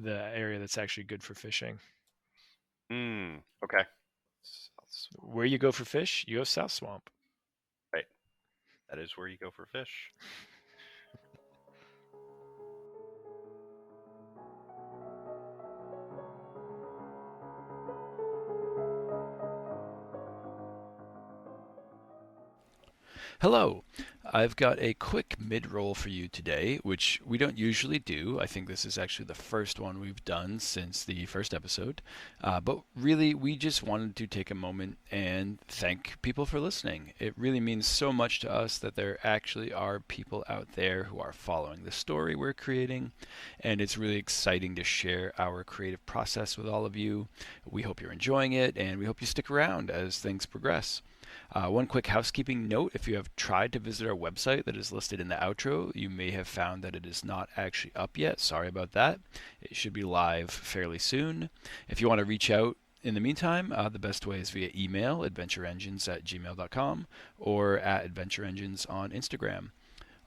area that's actually good for fishing. okay. South Swamp, Where you go for fish, you go South Swamp. right? That is where you go for fish. Hello. I've got a quick mid-roll for you today, which we don't usually do. I think this is actually the first one we've done since the first episode. But really, we just wanted to take a moment and thank people for listening. It really means so much to us that there actually are people out there who are following the story we're creating, and it's really exciting to share our creative process with all of you. We hope you're enjoying it, and we hope you stick around as things progress. One quick housekeeping note: if you have tried to visit our website that is listed in the outro, you may have found that it is not actually up yet. Sorry about that. It should be live fairly soon. If you want to reach out in the meantime, the best way is via email, adventureengines@gmail.com, or at adventureengines on Instagram.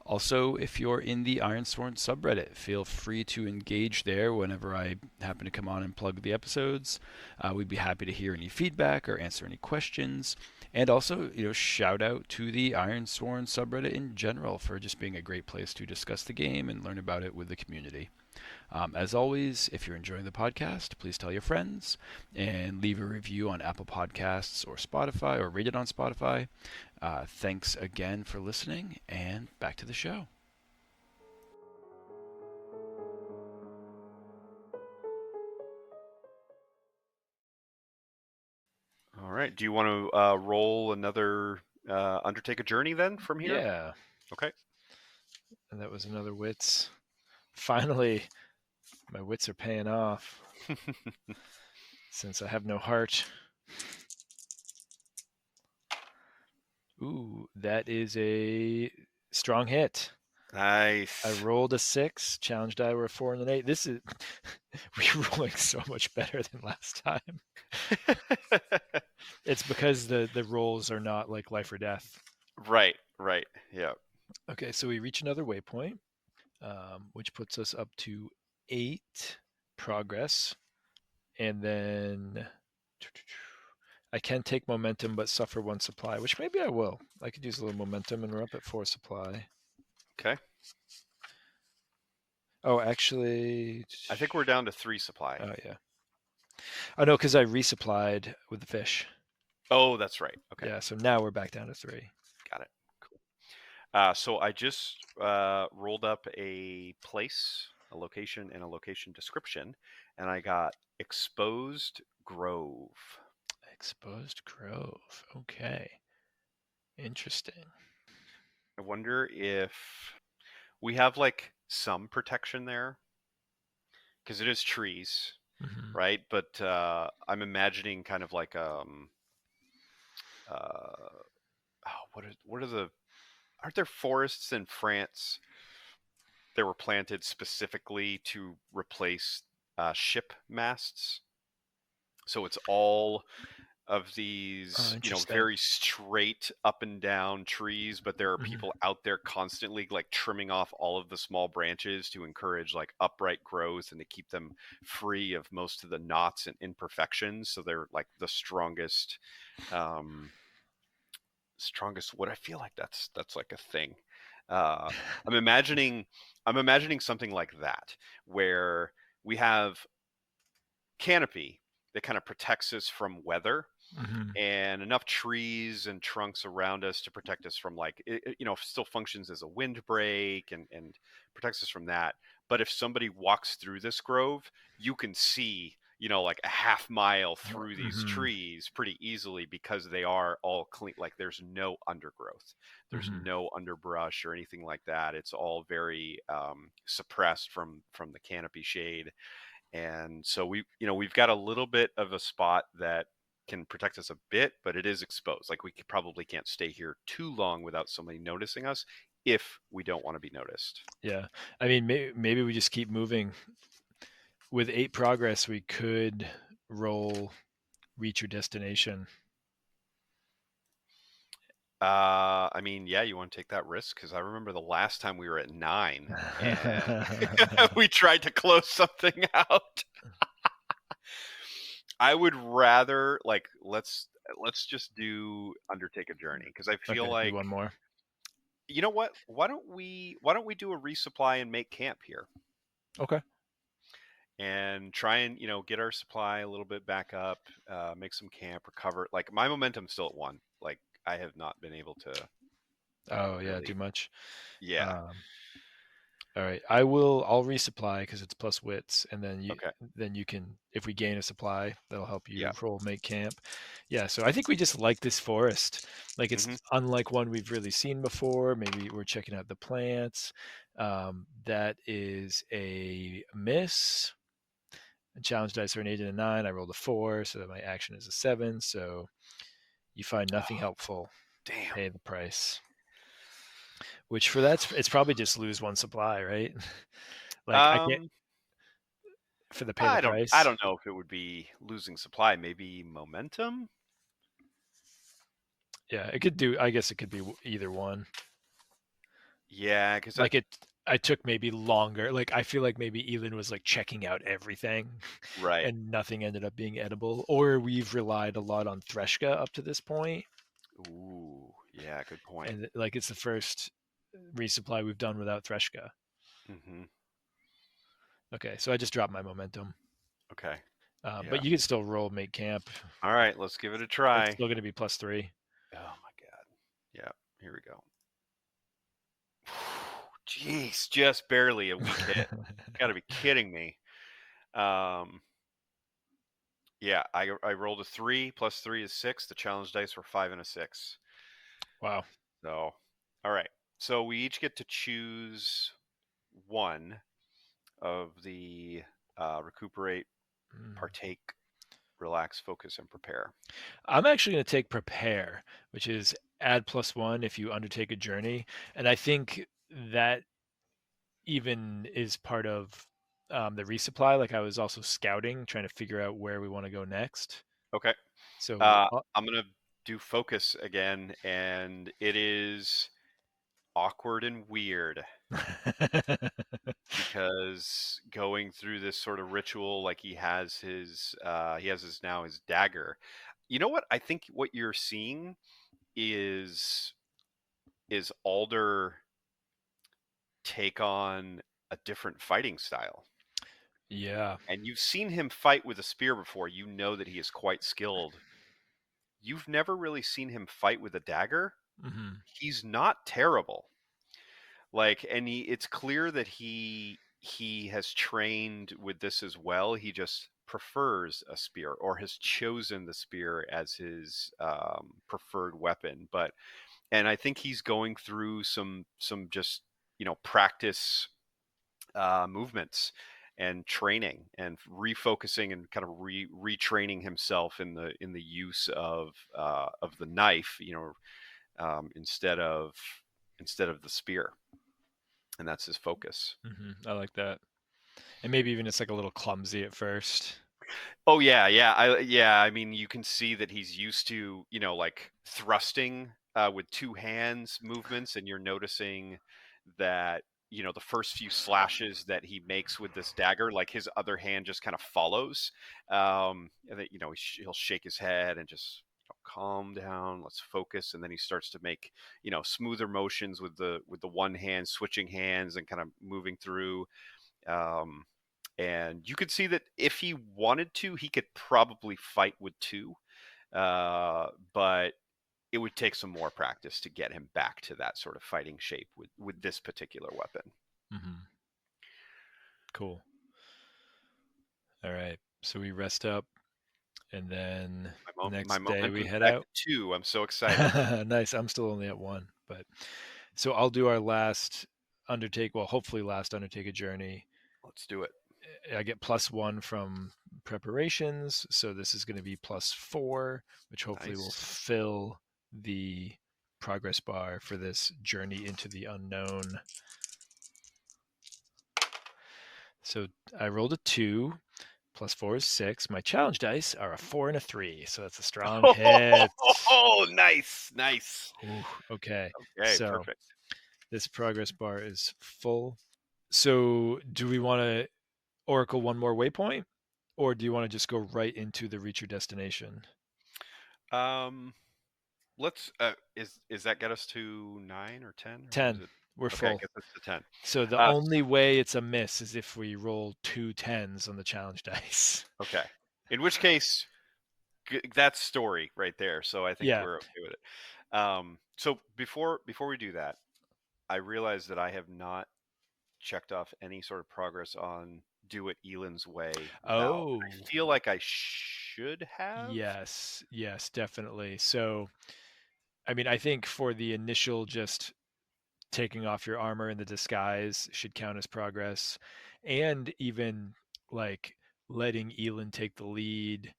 Also, if you're in the Ironsworn subreddit, feel free to engage there whenever I happen to come on and plug the episodes. We'd be happy to hear any feedback or answer any questions. And also, shout out to the Ironsworn subreddit in general for just being a great place to discuss the game and learn about it with the community. As always, if you're enjoying the podcast, please tell your friends and leave a review on Apple Podcasts or Spotify, or rate it on Spotify. Thanks again for listening, and back to the show. All right. Do you want to roll another undertake a journey then from here? Yeah, Okay. and that was another wits. Finally, my wits are paying off since I have no heart. Ooh, that is a strong hit. I Nice. rolled a 6. Challenge die were a 4 and an 8. This is we're rolling so much better than last time. It's because the rolls are not like life or death. Right. Right. Yeah. Okay, so we reach another waypoint, which puts us up to 8 progress, and then I can take momentum but suffer 1 supply, which maybe I will. I could use a little momentum, and we're up at 4 supply. Okay. Oh, actually, I think we're down to 3 supply. oh yeah. Oh no, because I resupplied with the fish. Oh, that's right. Okay. Yeah, so now we're back down to 3. Got it. Cool. So I just rolled up a place, a location, and a location description, and I got exposed grove. Exposed grove. Okay. Interesting. I wonder if we have like some protection there because it is trees, Mm-hmm. right? But I'm imagining kind of like what are the aren't there forests in France that were planted specifically to replace ship masts? So it's all of Oh, these, interesting. very straight up and down trees, but there are Mm-hmm. people out there constantly like trimming off all of the small branches to encourage like upright growth and to keep them free of most of the knots and imperfections. So they're like the um, strongest wood. I feel like that's like a thing. Uh, I'm imagining I'm imagining something like that where we have canopy that kind of protects us from weather Mm-hmm. and enough trees and trunks around us to protect us from like still functions as a windbreak and protects us from that. But if somebody walks through this grove, you can see like a half mile through these Mm-hmm. trees pretty easily because they are all clean. Like there's no undergrowth, there's Mm-hmm. no underbrush or anything like that. It's all very suppressed from the canopy shade. And so we've got a little bit of a spot that can protect us a bit, but it is exposed. Like we probably can't stay here too long without somebody noticing us if we don't want to be noticed. Yeah. I mean, maybe we just keep moving. With 8 progress, we could roll reach your destination. I mean, yeah, you want to take that risk because I remember the last time we were at 9 and we tried to close something out. I would rather like let's just do undertake a journey because I feel Okay, do like one more. you know what? Why don't we do a resupply and make camp here Okay. and try and get our supply a little bit back up, make some camp, recover. Like my momentum's still at 1. Like I have not been able to. Oh yeah, really. too much. Yeah. Um, all right, I'll resupply because it's plus wits, and Okay. then you can, if we gain a supply, that'll help Yeah. you roll make camp. Yeah, so I think we just like this forest. Like it's Hmm. unlike one we've really seen before. Maybe we're checking out the plants. That is a miss. The challenge dice are an 8 and a 9. I rolled a 4, so that my action is a 7. So you find nothing Oh, helpful. damn. Pay the price. Which for that, it's probably just lose one supply, right? Like I can't Um, for the pay the I price. don't know if it would be losing supply. Maybe momentum. Yeah, it could do. I guess it could be either one. Yeah, because Like it, I took maybe longer. Like I feel like maybe Elin was like checking out everything, right. and nothing ended up being edible. Or we've relied a lot on Threshka up to this point, Ooh, yeah, good point. and like it's the first resupply we've done without Threshka. Hmm. Okay, so I just dropped my momentum. Okay. But Yeah. you can still roll make camp. All right, let's give it a It's try. still going to be +3. Oh my God. Yeah, here we go. Jeez, just barely a weak hit. Got to be kidding me. Um, yeah, I rolled a 3 plus 3 is 6. The challenge dice were 5 and a 6. Wow. So, all right. So we each get to choose one of the recuperate, Mm. partake, relax, focus, and prepare. I'm actually going to take prepare, which is add +1 if you undertake a journey, and I think that even is part of the resupply. Like I was also scouting, trying to figure out where we want to go next. Okay. So, Uh, I'm gonna do focus again, and it is awkward and weird because going through this sort of ritual, like he has his now his dagger. You know what? I think what you're seeing is Alder take on a different fighting style. yeah. And you've seen him fight with a spear before. You know that he is quite skilled. You've never really seen him fight with a dagger. Hmm. He's not terrible. Like, and it's clear that he has trained with this as well. He just prefers a spear or has chosen the spear as his preferred weapon. But and I think he's going through some just practice movements and training and refocusing and kind of retraining himself in the use of the knife, instead of the spear, and that's his focus. I like that. And maybe even it's like a little clumsy at first. Oh yeah, yeah. I mean, you can see that he's used to, like thrusting with two hands movements, and you're noticing that the first few slashes that he makes with this dagger, like his other hand just kind of follows, and that he'll shake his head and just calm down, let's focus, and then he starts to make smoother motions with the one hand, switching hands and kind of moving through. Um, and you could see that if he wanted to, he could probably fight with two, but it would take some more practice to get him back to that sort of fighting shape with this particular weapon. Hmm. Cool. All right. So we rest up, and then the My next day we momentum's head back out. to 2. I'm so excited. Nice. I'm still only at 1, but so I'll do our last undertake. Well, hopefully last undertake a journey. Let's do it. I get +1 from preparations, so this is going to be +4, which hopefully will Nice. fill the progress bar for this journey into the unknown. So I rolled a 2, +4 is 6. My challenge dice are a 4 and a 3, so that's a strong hit. Oh, nice, nice. Ooh, okay, Okay, so perfect. this progress bar is full. So do we want to oracle one more waypoint, or do you want to just go right into the reach your destination? Um, let's. Is that get us to 9 or 10, or what is 10. it? We're Okay, full. get us to 10. So the Uh, only way it's a miss is if we roll 2 10s on the challenge dice. okay. In which case, That's story right there. So I think Yeah. we're okay with it. So before we do that, I realize that I have not checked off any sort of progress on do it Elin's way vow. Oh, I feel like I should have. yes. Yes, definitely. So, I mean, I think for the initial just taking off your armor in the disguise should count as progress, and even like letting Elin take the lead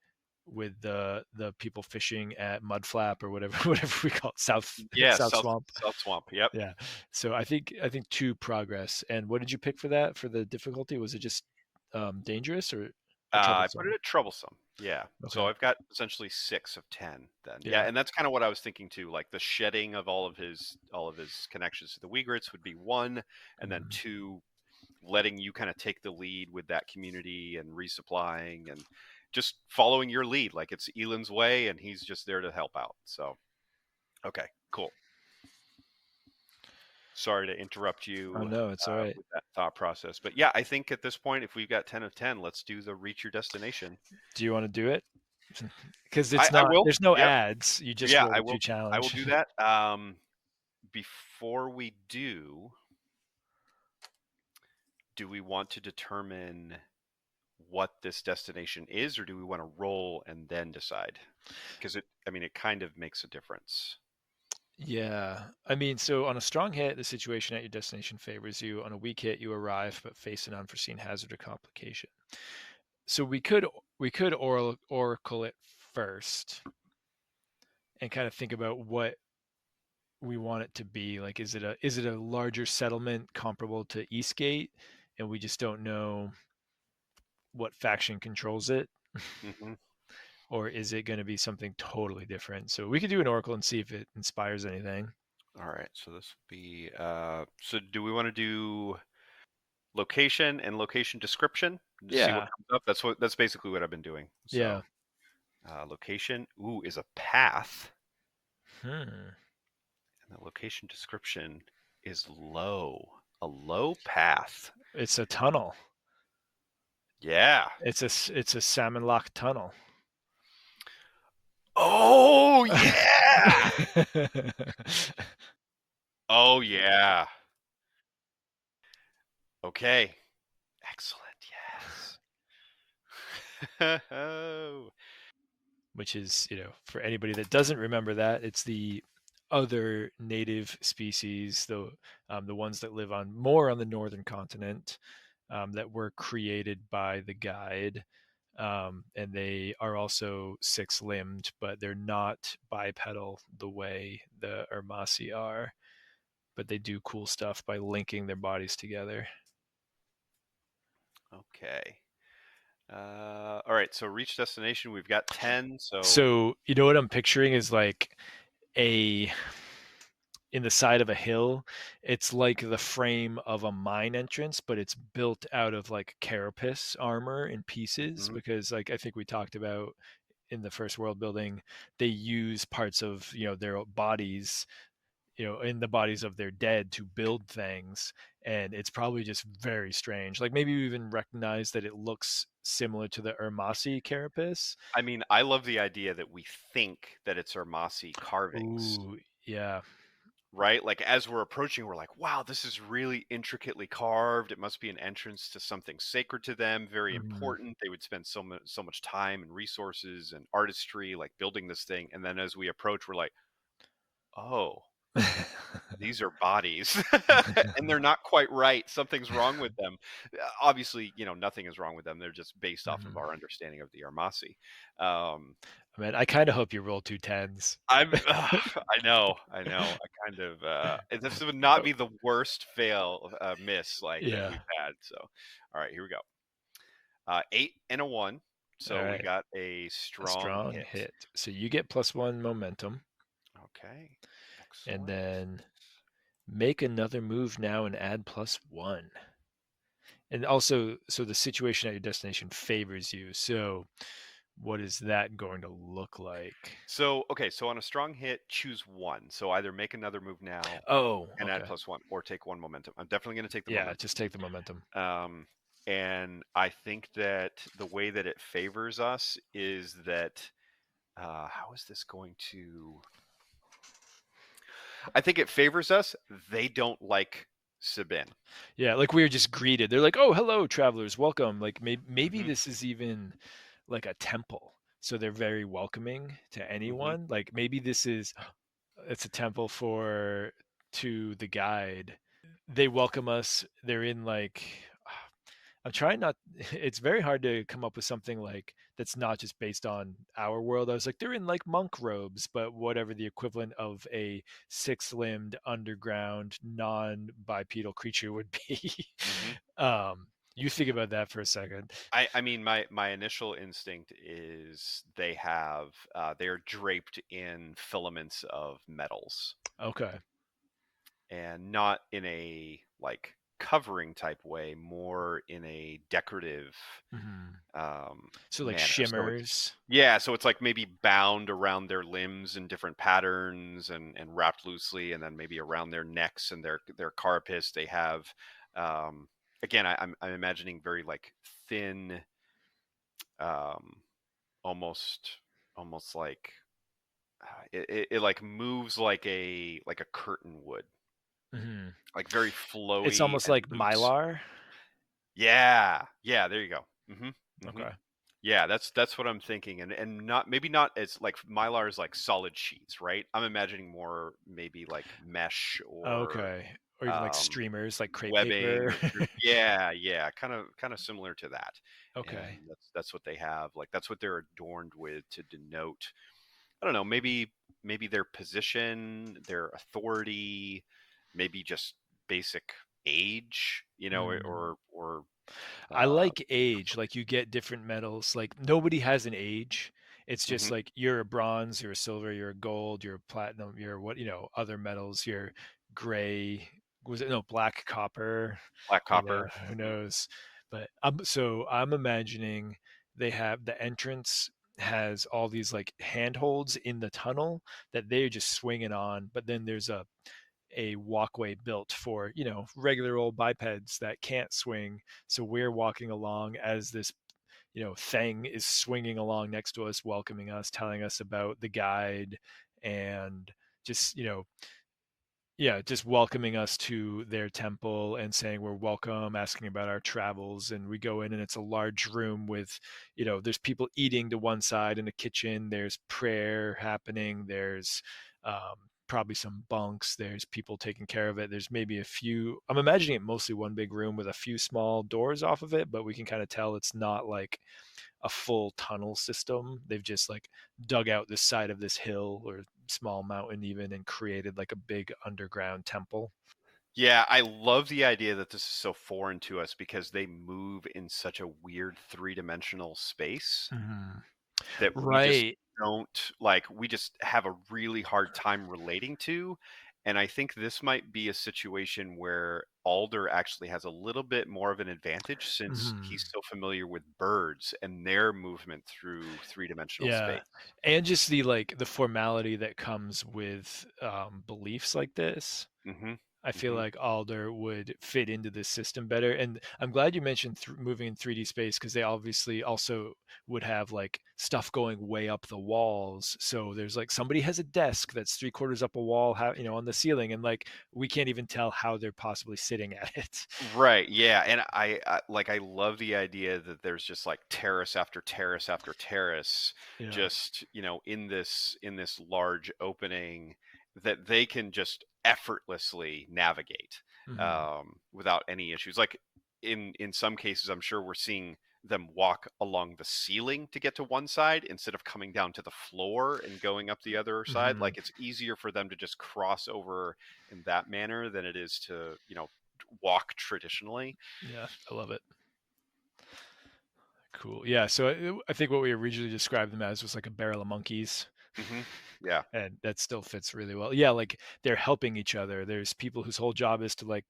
with the people fishing at Mudflap or whatever whatever we call it, South Yeah, South Swamp. South Swamp. Yep. Yeah. So I think two progress. And what did you pick for that for the difficulty? Was it just dangerous or I put it troublesome? at troublesome. Yeah. So Okay. I've got essentially 6 of 10 then. Yeah, Yeah. and that's kind of what I was thinking too. Like the shedding of all of his connections to the Weegrits would be 1, and then Mhm. 2, letting you kind of take the lead with that community and resupplying and just following your lead. Like it's Elin's way, and he's just there to help out. So okay, cool. Sorry to interrupt Oh you no, it's all right. with that thought process, but yeah, I think at this point, if we've got 10 of 10, let's do the reach your destination. Do you want to do it? Because I, it's I not, will. there's no Yep. ads. You just Yeah, roll I the two will. I will challenge. do that. Before we do we want to determine what this destination is, or do we want to roll and then decide? Because it kind of makes a difference. Yeah. I mean, so on a strong hit, the situation at your destination favors you. On a weak hit, you arrive but face an unforeseen hazard or complication. So we could oracle it first and kind of think about what we want it to be. Like, is it a larger settlement comparable to Eastgate, and we just don't know what faction controls it, Hmm. or is it going to be something totally different? So we could do an oracle and see if it inspires anything. All right, so this would be. So do we want to do location and location description to see what Yeah. comes up? That's basically what I've been doing. Yeah. So location, is a path, Hmm. and the location description is low, a low path. It's a tunnel. Yeah. It's a salmon lock tunnel. Oh yeah. Oh yeah. Okay. Excellent. Yes. Oh. Which is, for anybody that doesn't remember that, it's the other native species, the ones that live on more on the northern continent, that were created by the guide. And they are also six-limbed, but they're not bipedal the way the Urmasi are. But they do cool stuff by linking their bodies together. Okay. All right. So reach destination. We've got 10. So So you know what I'm picturing is like a in the side of a hill. It's like the frame of a mine entrance, but it's built out of like carapace armor in pieces mhm. because, like, I think we talked about in the first world building, they use parts of their bodies, in the bodies of their dead to build things, and it's probably just very strange. Like maybe you even recognize that it looks similar to the Urmasi carapace. I mean, I love the idea that we think that it's Armasi carvings, Ooh, yeah. right? Like as we're approaching, we're like, wow, this is really intricately carved. It must be an entrance to something sacred to them, very Mhm. important. They would spend so much time and resources and artistry like building this thing. And then as we approach, we're like, oh, these are bodies and they're not quite right. Something's wrong with them. Obviously, nothing is wrong with them. They're just based off of Mhm. our understanding of the Armasi. Um, Man, I kind of hope you roll two tens. I know. I kind of this would not Oh, be the worst fail miss like that yeah. we've had. So, all right, here we go. 8 and a 1. All So we right. got a A strong strong hit. hit. So you get +1 momentum, Okay. and Excellent. then make another move now and add +1. And also, so the situation at your destination favors you. So what is that going to look like? So, okay, so on a strong hit, choose one. So either make another move now Oh, and add okay. +1 or take one momentum. I'm definitely going to take the Yeah, momentum. just take the momentum. Um, and I think that the way that it favors us is that how is this going to? I think it favors us. They don't like Sabinn. Yeah, like we were just greeted. They're like, "Oh, hello, travelers, welcome." Like maybe Hmm. this is even like a temple, so they're very welcoming to Hmm. anyone. Like maybe this is it's a temple for to the guide. They welcome us. They're in like I'm trying not it's very hard to come up with something like that's not just based on our world. I was like they're in like monk robes, but whatever the equivalent of a six-limbed underground non-bipedal creature would be. Hmm. You think about that for a second. I mean, my initial instinct is they're draped in filaments of metals, Okay. and not in a like covering type way, more in a decorative Hmm. So like manner. So it's shimmers. yeah, so it's like maybe bound around their limbs in different patterns and wrapped loosely, and then maybe around their necks and their carapace. They have again, I'm imagining very like thin, um, almost almost like it like moves like a curtain would, Hmm. like very It's flowy almost and like loose. mylar. Yeah, yeah, there you go. Hmm. Hmm. Okay. Yeah, that's what I'm thinking, and not maybe not as like Mylar is like solid sheets, right? I'm imagining more maybe like mesh or Okay. Or even like um, streamers, like crepe webbing paper. or yeah, yeah, kind of similar to that, and Okay. that's what they have. Like that's what they're adorned with to denote. I don't know, maybe their position, their authority, maybe just basic age, Mm. or I uh, like age. Like you get different metals. Like nobody has an age. It's just mhm, like you're a bronze, you're a silver, you're a gold, you're a platinum, you're what other metals. You're gray. Was it no black copper? black copper. Who Mhm. knows? But I'm imagining they have the entrance has all these like handholds in the tunnel that they're just swinging on, but then there's a walkway built for regular old bipeds that can't swing, so we're walking along as this thing is swinging along next to us, welcoming us, telling us about the guide, and just yeah, just welcoming us to their temple and saying we're welcome, asking about our travels. And we go in, and it's a large room with, there's people eating to one side in a kitchen. There's prayer happening. There's probably some bunks. There's people taking care of it. There's maybe a few. I'm imagining it mostly one big room with a few small doors off of it, but we can kind of tell it's not like a full tunnel system. They've just like dug out this side of this hill or small mountain even and created like a big underground temple. Yeah, I love the idea that this is so foreign to us because they move in such a weird three-dimensional space Hmm. that we just Right. don't like, we just have a really hard time relating to. And I think this might be a situation where Alder actually has a little bit more of an advantage since he's Hmm. so familiar with birds and their movement through three-dimensional Yeah. space. And just the formality that comes with beliefs like this. Hmm. I feel Hmm. like Alder would fit into this system better. And I'm glad you mentioned moving in 3D space, because they obviously also would have like stuff going way up the walls. So there's like somebody has a desk that's three-quarters up a wall, on the ceiling, and like we can't even tell how they're possibly sitting at it. Right, yeah, and I love the idea that there's just like terrace after terrace after terrace, Yeah. just in this large opening that they can just effortlessly navigate, Hmm. without any issues. Like in some cases, I'm sure we're seeing them walk along the ceiling to get to one side instead of coming down to the floor and going up the other side. Hmm. Like it's easier for them to just cross over in that manner than it is to walk traditionally. Yeah, I love it. Cool. Yeah. So I think what we originally described them as was like a barrel of monkeys, Hmm. Yeah. and that still fits really well. Yeah, like they're helping each other. There's people whose whole job is to like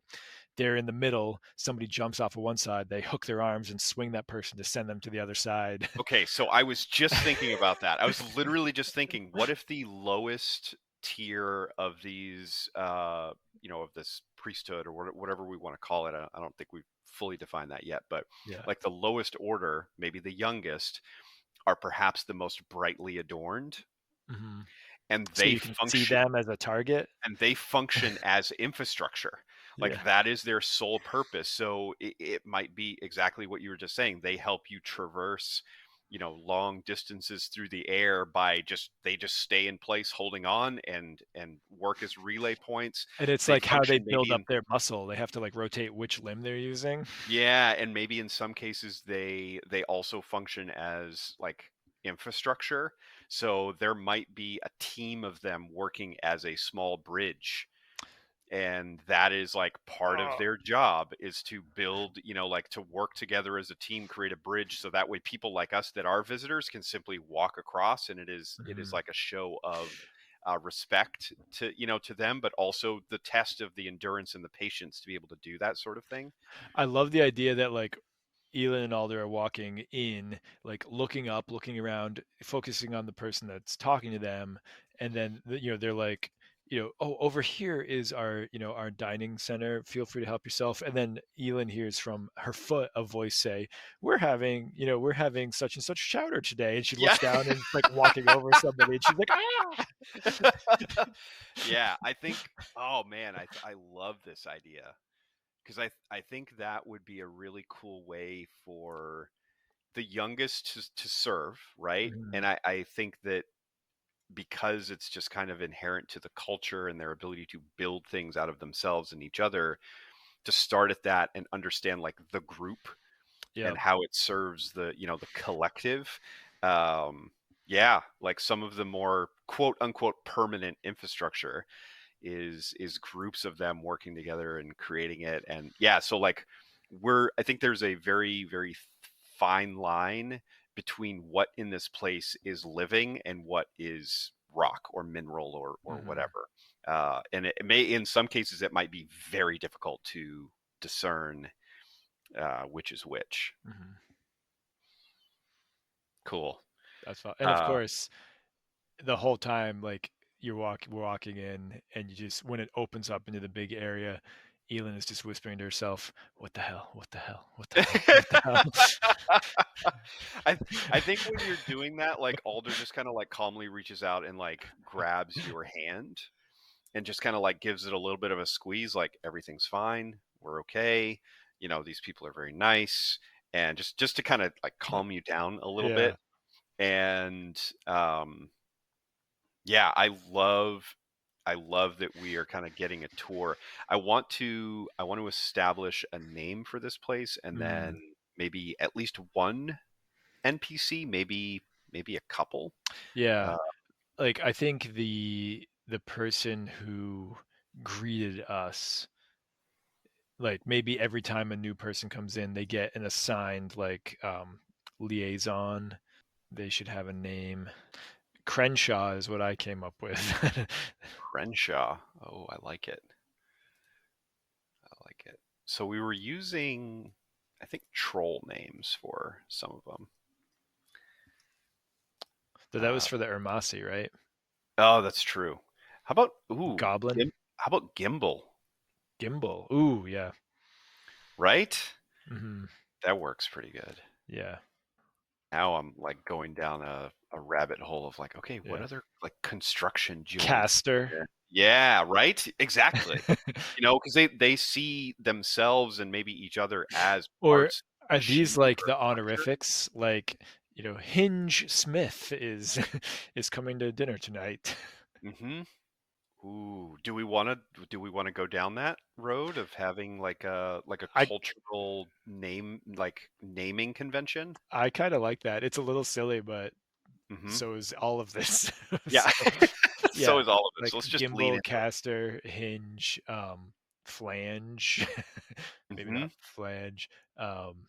they're in the middle. Somebody jumps off of one side, they hook their arms and swing that person to send them to the other side. Okay, so I was just thinking about that. I was literally just thinking, what if the lowest tier of these, of this priesthood or whatever we want to call it, I don't think we've fully defined that yet, but Yeah. like the lowest order, maybe the youngest, are perhaps the most brightly adorned, Hmm. and So you can see them as a target. they function as infrastructure. Yeah. Like that is their sole purpose. So it might be exactly what you were just saying. They help you traverse, long distances through the air by they just stay in place holding on and work as relay points. And it's They like how they function build maybe up in their muscle. They have to like rotate which limb they're using. Yeah, and maybe in some cases they also function as like infrastructure. So there might be a team of them working as a small bridge, and that is like part of Oh. their job is to build, like to work together as a team, create a bridge, so that way people like us that are visitors can simply walk across, and it is Mhm. like a show of respect to them, but also the test of the endurance and the patience to be able to do that sort of thing. I love the idea that like Elin and Alder are walking in, like looking up, looking around, focusing on the person that's talking to them, and then they're like, oh, over here is our our dining center. Feel free to help yourself. And then Elin hears from her foot a voice say, we're having such and such chowder today." And she Yeah. looks down and it's like walking over somebody, and she's like, ah. Yeah, I think, oh man, I love this idea, because I think that would be a really cool way for the youngest to serve, right? Mhm. And I think that because it's just kind of inherent to the culture and their ability to build things out of themselves and each other, to start at that and understand like the group and Yep. how it serves the collective. um yeah, like some of the more quote unquote permanent infrastructure is groups of them working together and creating it. And yeah, so like I think there's a very, very fine line between what in this place is living and what is rock or mineral or Hmm. whatever. And it may, in some cases, it might be very difficult to discern which is which. Hmm. Cool. That's fine. And of Uh, course, the whole time, like we're walking in, and you just when it opens up into the big area, Elin is just whispering to herself, "What the hell? What the hell? What the hell? What the hell?" I I think when you're doing that, like Alder just kind of like calmly reaches out and like grabs your hand and just kind of like gives it a little bit of a squeeze, like everything's fine, we're okay. These people are very nice, and just to kind of like calm you down a little Yeah. bit. And yeah, I love that we are kind of getting a tour. I want to establish a name for this place, and then Mm. maybe at least one NPC, maybe a couple. Yeah. Uh, Like I think the person who greeted us, like maybe every time a new person comes in, they get an assigned like liaison. They should have a name. Crenshaw is what I came up with. Crenshaw. Oh, I like it. I like it. So we were using, I think, troll names for some of them. So that was Uh, for the Ermasi, right? oh, that's true. How about Goblin. how about Gimbal? Gimbal. Ooh, yeah. Right? Hmm. That works pretty good. Yeah. Now I'm like going down a rabbit hole of like, okay, what Yeah. other like construction joints? Caster. Yeah, right? Exactly. Because they see themselves and maybe each other as Or parts of are these machinery like or the structure. honorifics? Like, Hinge Smith is is coming to dinner tonight. Hmm. Ooh, do we want to go down that road of having like a I cultural name, like naming convention? I kind of like that. It's a little silly, but Hmm. so is all of this. Yeah. So So yeah, is all of it. So like let's just lean gimbal, into it. caster, hinge, flange, maybe Hmm. not flange, um,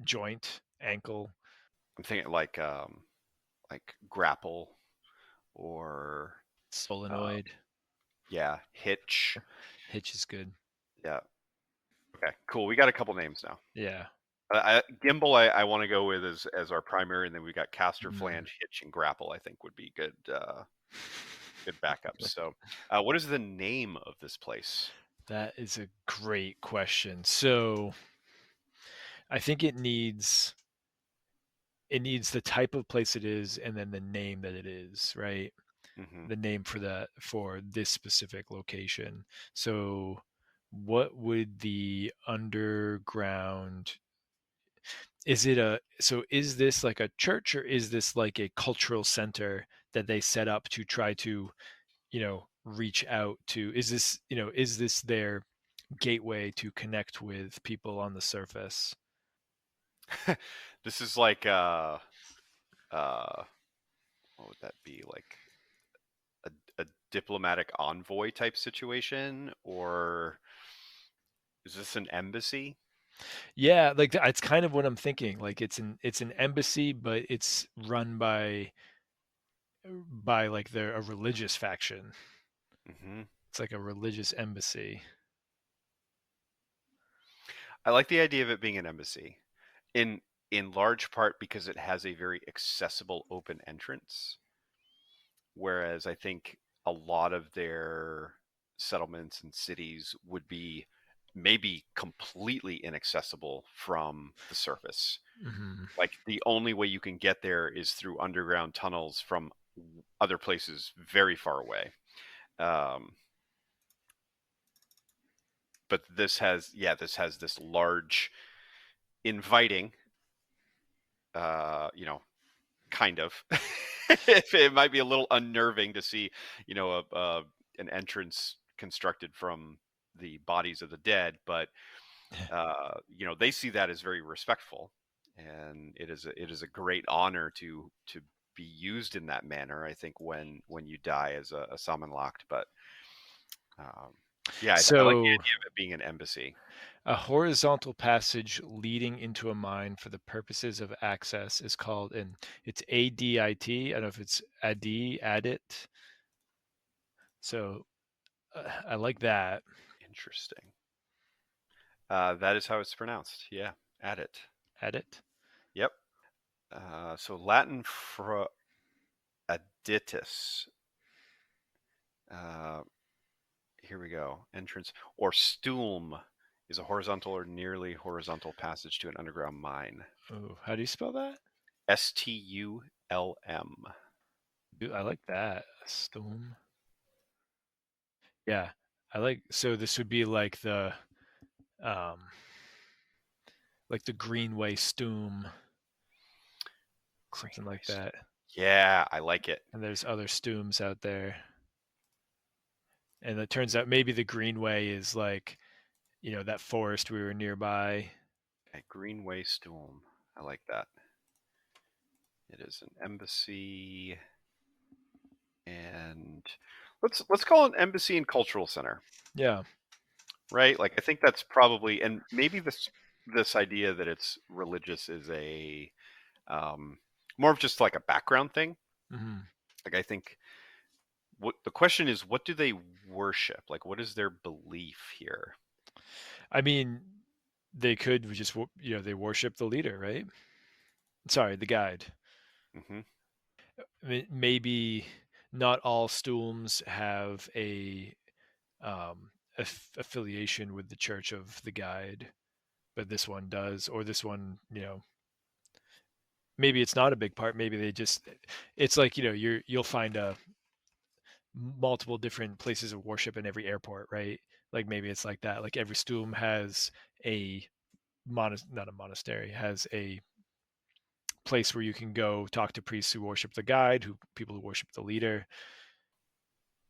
joint, ankle, I'm thinking like grapple or uh, solenoid. yeah, hitch. Hitch is good. Yeah. Okay. Cool. We got a couple names now. Yeah. Gimbal, I want to go with as our primary, and then we got caster, Mm. flange, hitch, and grapple. I think would be good backups. So, what is the name of this place? That is a great question. So I think it needs the type of place it is and then the name that it is, right? Hmm. The name for this specific location. So what would the underground, is this like a church, or is this like a cultural center that they set up to try to, reach out to, is this their gateway to connect with people on the surface? This is like uh, what would that be, like a diplomatic envoy type situation, or is this an embassy? Yeah, like it's kind of what I'm thinking. Like it's an embassy, but it's run by like a religious faction. Hmm. It's like a religious embassy. I like the idea of it being an embassy, in large part because it has a very accessible open entrance, whereas I think a lot of their settlements and cities would be maybe completely inaccessible from the surface. Hmm. Like the only way you can get there is through underground tunnels from other places very far away. Um, but this has this large, inviting, you know, kind of. It might be a little unnerving to see, an entrance constructed from the bodies of the dead, but they see that as very respectful, and it is a great honor to be used in that manner. I think when you die as a summon locked, but um, yeah, I like the So idea of it being an embassy. a horizontal passage leading into a mine for the purposes of access is called, and it's ADIT. I don't know if it's adit. So I like that. Interesting. That is how it's pronounced. Yeah, add it. Adit. Yep. So Latin for aditus. Uh, Here we go. Entrance or stulm is a horizontal or nearly horizontal passage to an underground mine. Oh, how do you spell that? Stulm. I like that. Storm. Yeah, I like. So this would be um, like the Greenway Stoom, something Greenway like stone. that. Yeah, I like it. And there's other Stooms out there, and it turns out maybe the Greenway is like, that forest we were nearby. A Greenway stone. I like that. It is an embassy, and let's call it an embassy and cultural center, Yeah. right? Like I think that's probably, and maybe this idea that it's religious is a more of just like a background thing. Hmm. Like I think what the question is, what do they worship? Like what is their belief here? I mean, they could just, they worship the leader, right? Sorry, the guide. Hmm. I mean, maybe not all Stooms have a affiliation with the Church of the Guide, but this one does, or this one, maybe it's not a big part. Maybe they just, it's like, you'll find multiple different places of worship in every airport, right? Like maybe it's like that. Like every Stoom has a not a monastery, has a place where you can go talk to priests who worship the guide, who people who worship the leader.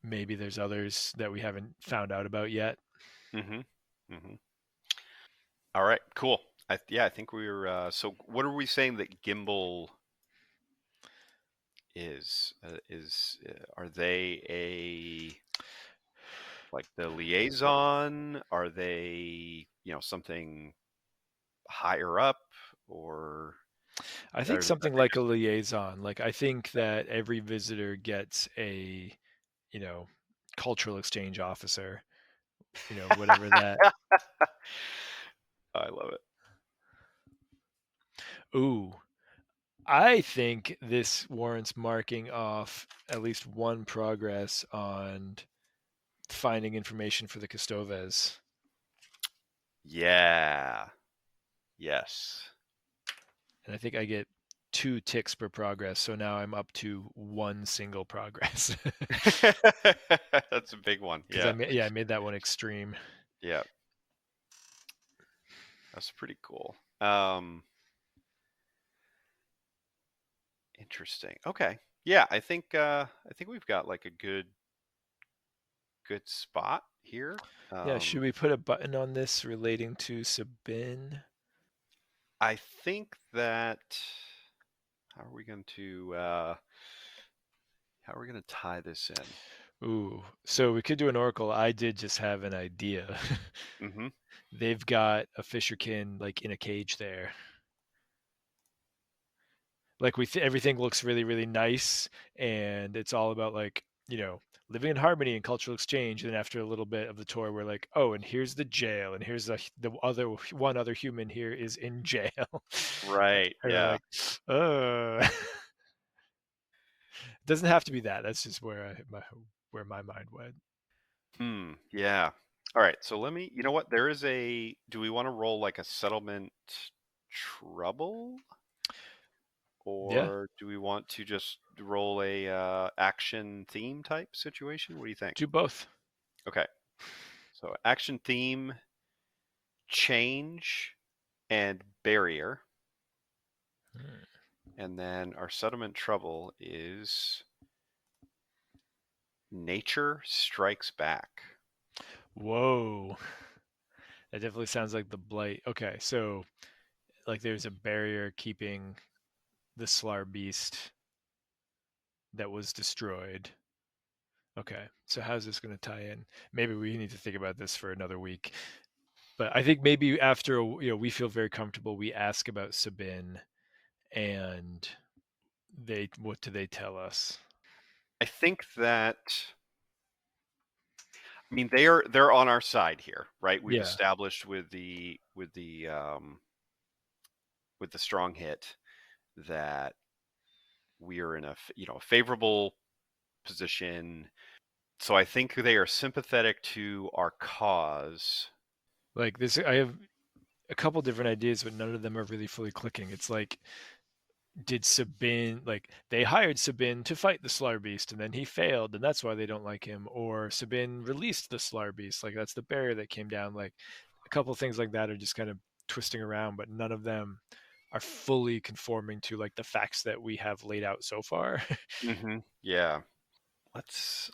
Maybe there's others that we haven't found out about yet. Hmm. Hmm. All right, cool. I think we were. So, what are we saying that Gimbal is? Are they a, like the liaison? Are they, something higher up, or I think are something they like a just liaison. Like I think that every visitor gets a, you know, cultural exchange officer, whatever that. I love it. Ooh, I think this warrants marking off at least one progress on finding information for the Custoves. Yeah. Yes. And I think I get 2 ticks per progress, so now I'm up to 1 single progress. That's a big one. Because Yeah. I made that one extreme. Yeah. That's pretty cool. Interesting. Okay. Yeah, I think we've got like a good spot here. Yeah, should we put a button on this relating to Sabinn? I think that how are we going to tie this in? Ooh, so we could do an oracle. I did just have an idea. Mm-hmm. They've got a fisherkin like in a cage there. Like everything looks really really nice, and it's all about like living in harmony and cultural exchange. And then after a little bit of the tour, we're like, oh, and here's the jail, and here's the other one other human here is in jail. Right. And we're Yeah. like, it doesn't have to be that. That's just where my mind went. Yeah. All right. So let me. You know what? There is a. Do we want to roll like a settlement trouble, Yeah, or do we want to just roll a action theme type situation? What do you think? do both. Okay. So action theme, change, and barrier, Hmm. and then our settlement trouble is nature strikes back. Whoa, that definitely sounds like the blight. Okay, so like there's a barrier keeping the Slar beast that was destroyed. Okay, so how's this going to tie in? Maybe we need to think about this for another week. But I think maybe after we feel very comfortable, we ask about Sabin, and they what do they tell us? I think that I mean they're on our side here, right? We've Yeah, established with the strong hit that we are in a a favorable position. So I think they are sympathetic to our cause. like this. I have a couple different ideas, but none of them are really fully clicking. It's like did Sabin like they hired Sabin to fight the Slar Beast and then he failed and that's why they don't like him, or Sabin released the Slar Beast, like that's the barrier that came down. Like a couple things like that are just kind of twisting around, but none of them are fully conforming to like the facts that we have laid out so far. Yeah. Let's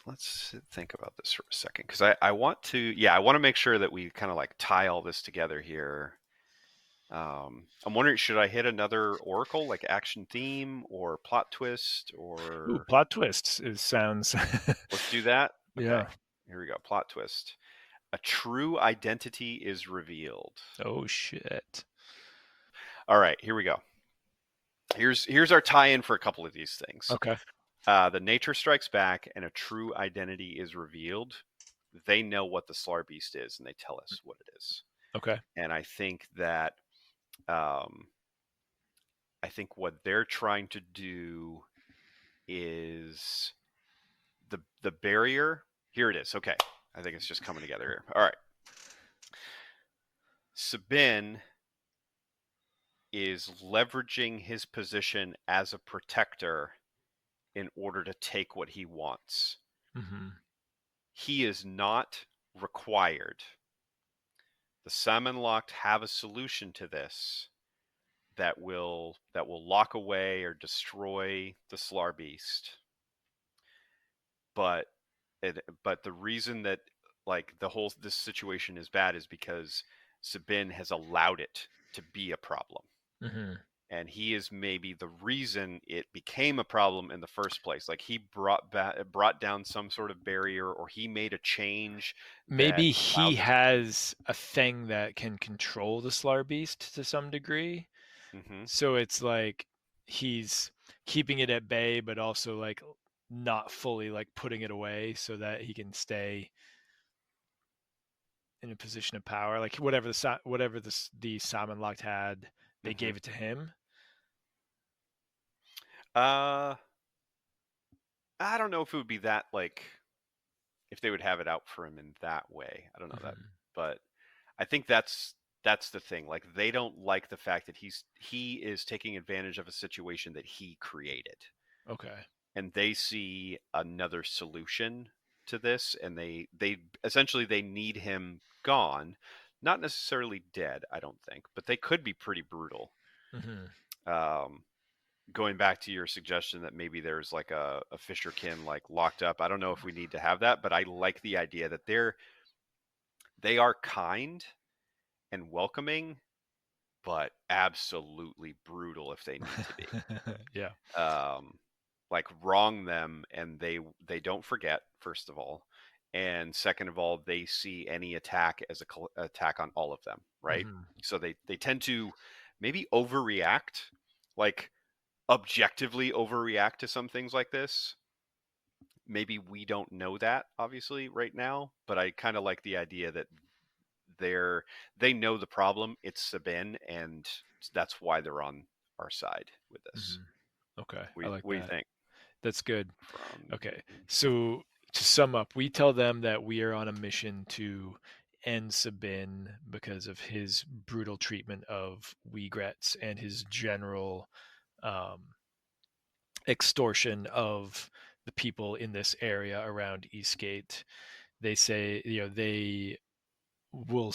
think about this for a second because I want to I want to make sure that we kind of like tie all this together here. I'm wondering, should I hit another oracle like action theme or plot twist Ooh, or plot twists is sounds let's do that. Okay, yeah. here we go. Plot twist. A true identity is revealed. Oh shit. All right, here we go. Here's our tie-in for a couple of these things. Okay. The nature strikes back and a true identity is revealed. They know what the Slar Beast is and they tell us what it is. Okay. And um, I think what they're trying to do is the barrier. Here it is. Okay, I think it's just coming together here. All right, Sabin is leveraging his position as a protector in order to take what he wants. Mm-hmm. He is not required. The Salmon Locked have a solution to this that will lock away or destroy the Slar Beast. But but the reason that like the whole this situation is bad is because Sabin has allowed it to be a problem. Mm-hmm. And he is maybe the reason it became a problem in the first place. Like he brought down some sort of barrier, or he made a change that Maybe allowed he this to be. has a thing that can control the Slar Beast to some degree. Mm-hmm. So it's like he's keeping it at bay, but also like not fully like putting it away so that he can stay in a position of power. Like whatever the Salmon Locked had, they Mm-hmm. gave it to him. Uh, I don't know if it would be that like if they would have it out for him in that way. I don't know that, Mm-hmm. but I think that's. That's the thing. Like, they don't like the fact that he is taking advantage of a situation that he created, Okay. and they see another solution to this, and they essentially they need him gone, not necessarily dead, I don't think, but they could be pretty brutal. Hmm. Um, Going back to your suggestion that maybe there's like a fisherkin like locked up. I don't know if we need to have that, but I like the idea that they are kind and welcoming, but absolutely brutal if they need to be. Yeah. Um, like, wrong them, and they don't forget, first of all, and second of all, they see any attack as a attack on all of them, right? Hmm. So they tend to maybe overreact, like objectively overreact to some things like this. Maybe we don't know that obviously right now, but I kind of like the idea that they know the problem. It's Sabin, and that's why they're on our side with this. Hmm. Okay. I like What do you that. think? That's good. From Okay. So to sum up, we tell them that we are on a mission to end Sabin because of his brutal treatment of Wegrets and his general um, extortion of the people in this area around Eastgate. They say, they will,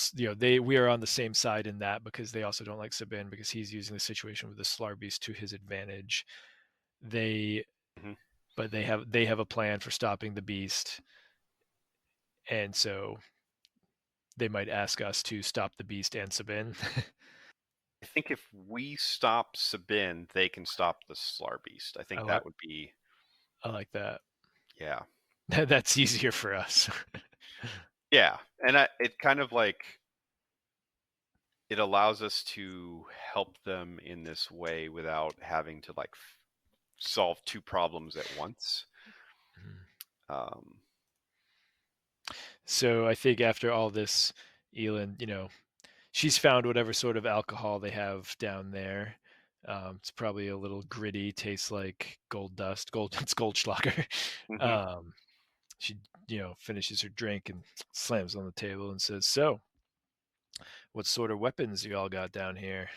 we are on the same side in that because they also don't like Sabin because he's using the situation with the Slar Beast to his advantage. They, Mhm. but they have a plan for stopping the beast, and so they might ask us to stop the beast and Sabin. I think if we stop Sabin, they can stop the Slar Beast. I I think like that would be, I like that. yeah, That's easier for us. yeah, and it kind of like it allows us to help them in this way without having to like solve two problems at once. Um, So I think after all this, Elin, she's found whatever sort of alcohol they have down there. It's probably a little gritty, tastes like gold dust. Gold, it's Goldschlager. mhm. Um, she, finishes her drink and slams on the table and says, "So, what sort of weapons you all got down here?"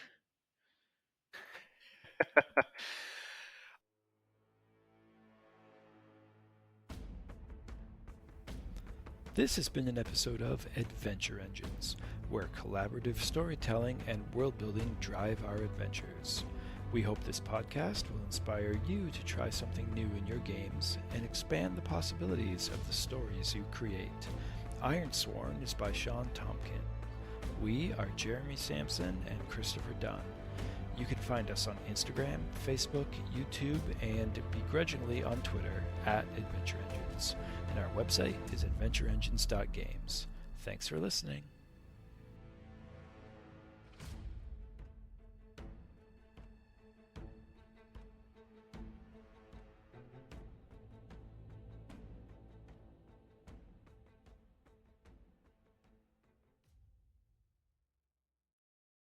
This has been an episode of Adventure Engines, where collaborative storytelling and world building drive our adventures. We hope this podcast will inspire you to try something new in your games and expand the possibilities of the stories you create. Ironsworn is by Sean Tomkin. We are Jeremy Sampson and Christopher Dunn. You can find us on Instagram, Facebook, YouTube, and begrudgingly on Twitter at Adventure Engines. And our website is adventureengines.games. Thanks for listening.